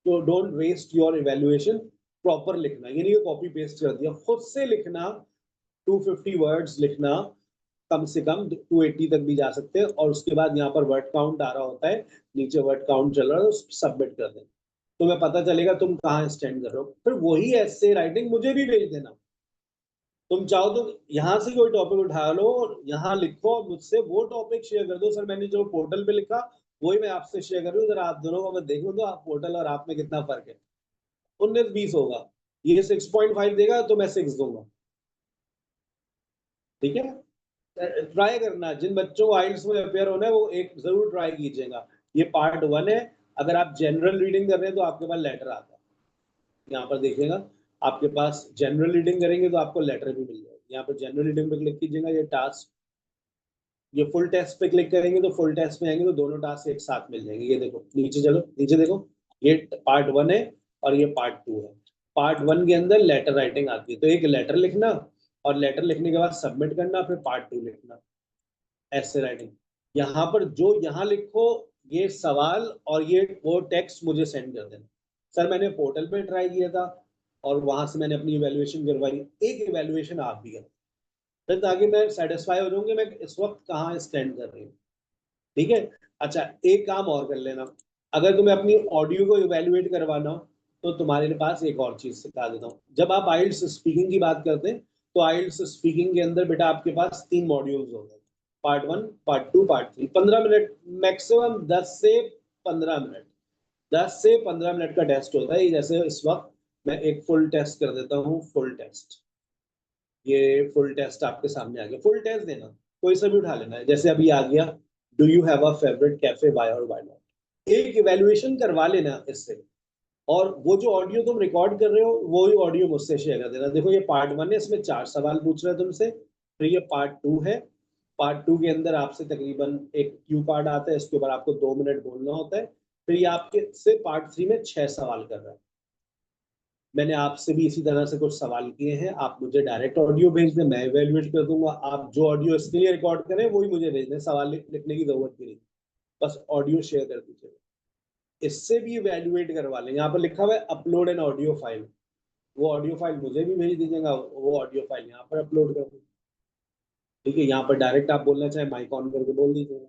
तो don't waste your evaluation, proper लिखना, ये नहीं कॉपी पेस्ट कर दिया, खुद से लिखना। 250 वर्ड्स लिखना, कम से कम 280 तक भी जा सकते हैं। और उसके बाद यहाँ पर वर्ड काउंट आ रहा होता है, नीचे वर्ड काउंट चल रहा है, सबमिट कर दें, तुम्हें पता चलेगा तुम कहाँ स्टैंड कर रहे हो। फिर वही ऐसे राइटिंग मुझे भी भेज देना। तुम चाहो तो यहाँ से कोई टॉपिक उठा लो, यहाँ लिखो और मुझसे वो टॉपिक शेयर कर दो, सर मैंने जो पोर्टल पे लिखा वही मैं आपसे शेयर कर रही हूँ, जरा आप दोनों को मैं देखूँ तो आप पोर्टल और आप में कितना फर्क है। 19-20 होगा, ये 6.5 देगा तो मैं 6 दूंगा। ठीक है, ट्राई करना। जिन बच्चों को आइल्स में अपेयर होना है वो एक जरूर ट्राई कीजिएगा। ये पार्ट 1 है। अगर आप जनरल रीडिंग कर रहे हैं तो आपके पास लेटर आता है, यहाँ पर देखिएगा, आपके पास जनरल रीडिंग करेंगे तो आपको लेटर भी मिल जाएगा। यहाँ पर जनरल रीडिंग पे क्लिक कीजिएगा, ये टास्क, ये फुल टेस्ट पे क्लिक करेंगे तो फुल टेस्ट में आएंगे तो दोनों टास्क एक साथ मिल जाएंगे। ये देखो नीचे, चलो नीचे देखो, ये पार्ट 1 है और ये पार्ट 2 है। पार्ट 1 के अंदर लेटर राइटिंग आती है, तो एक लेटर लिखना और लेटर लिखने के बाद सबमिट करना, फिर पार्ट 2 लिखना, ऐसे राइटिंग। यहाँ पर जो यहाँ लिखो ये सवाल और ये वो टेक्स्ट मुझे सेंड कर देना। सर मैंने पोर्टल पे ट्राई किया था और वहां से मैंने अपनी इवैल्यूएशन करवाई, एक इवैल्यूएशन आप भी करें, फिर ताकि मैं सेटिस्फाई हो जाऊंगी मैं इस वक्त कहाँ स्टैंड कर रही हूँ। ठीक है। अच्छा, एक काम और कर लेना, अगर तुम्हें अपनी ऑडियो को इवेल्युएट करवाना हो तो तुम्हारे पास एक और चीज सिखा देता हूँ। जब आप आइल्स स्पीकिंग की बात करते हैं तो आइल्स स्पीकिंग के अंदर बेटा आपके पास 3 मॉड्यूल्स होंगे, part 1, part 2, part 3। 15 minute maximum, 10 से 15 मिनट का टेस्ट होता है। जैसे इस वक्त मैं एक फुल टेस्ट कर देता हूँ, फुल टेस्ट, ये फुल टेस्ट आपके सामने आ गया। फुल टेस्ट देना, कोई सा भी उठा लेना है, जैसे अभी आ गया, do you have a favourite cafe, why और व्हाई नॉट। एक इवैल्यूएशन करवा लेना इससे, और वो जो ऑडियो तुम रिकॉर्ड कर रहे हो वो ही ऑडियो मुझसे शेयर कर देना। देखो ये पार्ट 1 है, इसमें 4 सवाल पूछ रहे हैं तुमसे, फिर ये पार्ट 2 है। पार्ट 2 के अंदर आपसे तकरीबन एक क्यू कार्ड आता है, इसके ऊपर आपको 2 मिनट बोलना होता है। फिर ये आपके से पार्ट 3 में 6 सवाल कर रहा है। मैंने आपसे भी इसी तरह से कुछ सवाल किए हैं, आप मुझे डायरेक्ट ऑडियो भेज दें, मैं इवेल्युएट कर दूंगा। आप जो ऑडियो इसके लिए रिकॉर्ड करें वही मुझे भेज दें, सवाल लिखने की जरूरत भी नहीं, बस ऑडियो शेयर कर दीजिए। इससे भी इवेल्युएट करवा लें, यहाँ पर लिखा हुआ है अपलोड एन ऑडियो फाइल, वो ऑडियो फाइल मुझे भी भेज दीजिएगा, वो ऑडियो फाइल यहाँ पर अपलोड कर दूँ। ठीक है, यहाँ पर डायरेक्ट आप बोलना चाहे माइक ऑन करके बोल दीजिएगा।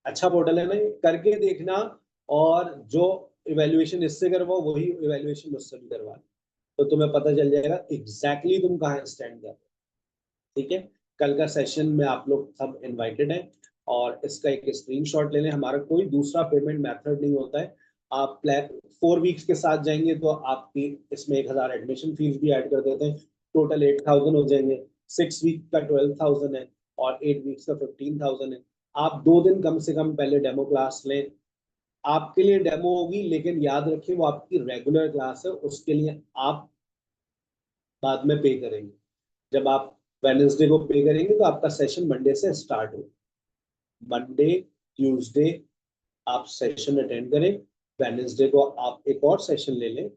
अच्छा पोर्टल है ना, ये करके देखना। और जो इवेल्युएशन इससे करवाओ वही इवेल्युएशन मुझसे भी करवा, तो तुम्हें पता चल जाएगा एग्जैक्टली तुम कहाँ स्टैंड कर रहे हो। ठीक है, कल का सेशन में आप लोग सब इनवाइटेड हैं, और इसका एक स्क्रीनशॉट ले लें। हमारा कोई दूसरा पेमेंट मेथड नहीं होता है। आप प्लान 4 वीक्स के साथ जाएंगे तो आपकी इसमें 1000 एडमिशन फीस भी ऐड कर देते हैं, टोटल 8000 हो जाएंगे। 6 वीक का 12,000 है और 8 वीक्स का 15,000 है। आप 2 दिन कम से कम पहले डेमो क्लास लें, आपके लिए डेमो होगी, लेकिन याद रखिए वो आपकी रेगुलर क्लास है, उसके लिए आप बाद में पे करेंगे। जब आप वेडनेसडे को पे करेंगे तो आपका सेशन मंडे से स्टार्ट हो। मंडे ट्यूसडे आप सेशन अटेंड करें, वेडनेसडे को आप एक और सेशन ले लें।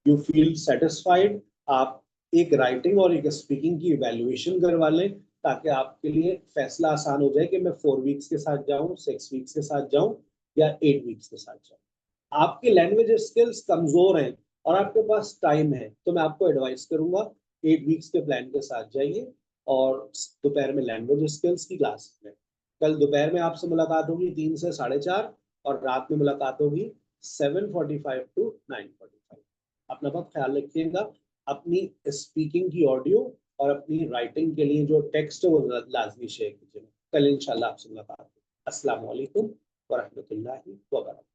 यू फील सेटिस्फाइड, आप एक राइटिंग और एक स्पीकिंग की इवैल्यूएशन करवा लें, ताकि आपके लिए फैसला आसान हो जाए कि मैं 4 वीक्स के साथ जाऊं, 6 वीक्स के साथ जाऊं या 8 वीक्स के साथ जाऊं। आपकी लैंग्वेज स्किल्स कमजोर हैं और आपके पास टाइम है, तो मैं आपको एडवाइस करूंगा 8 वीक्स के प्लान के साथ जाइए और दोपहर में लैंग्वेज स्किल्स की क्लास में। कल दोपहर में आपसे मुलाकात होगी 3 से 4:30, और रात में मुलाकात होगी 7:45 to 9:45। अपना बहुत ख्याल रखिएगा। अपनी स्पीकिंग की ऑडियो और अपनी राइटिंग के लिए जो टेक्स्ट है वो लाजमी शेयर कीजिएगा। कल इंशाल्लाह आपसे मुलाकात होगी। अस्सलाम वालेकुम वरहमतुल्लाहि वबरकातुहू।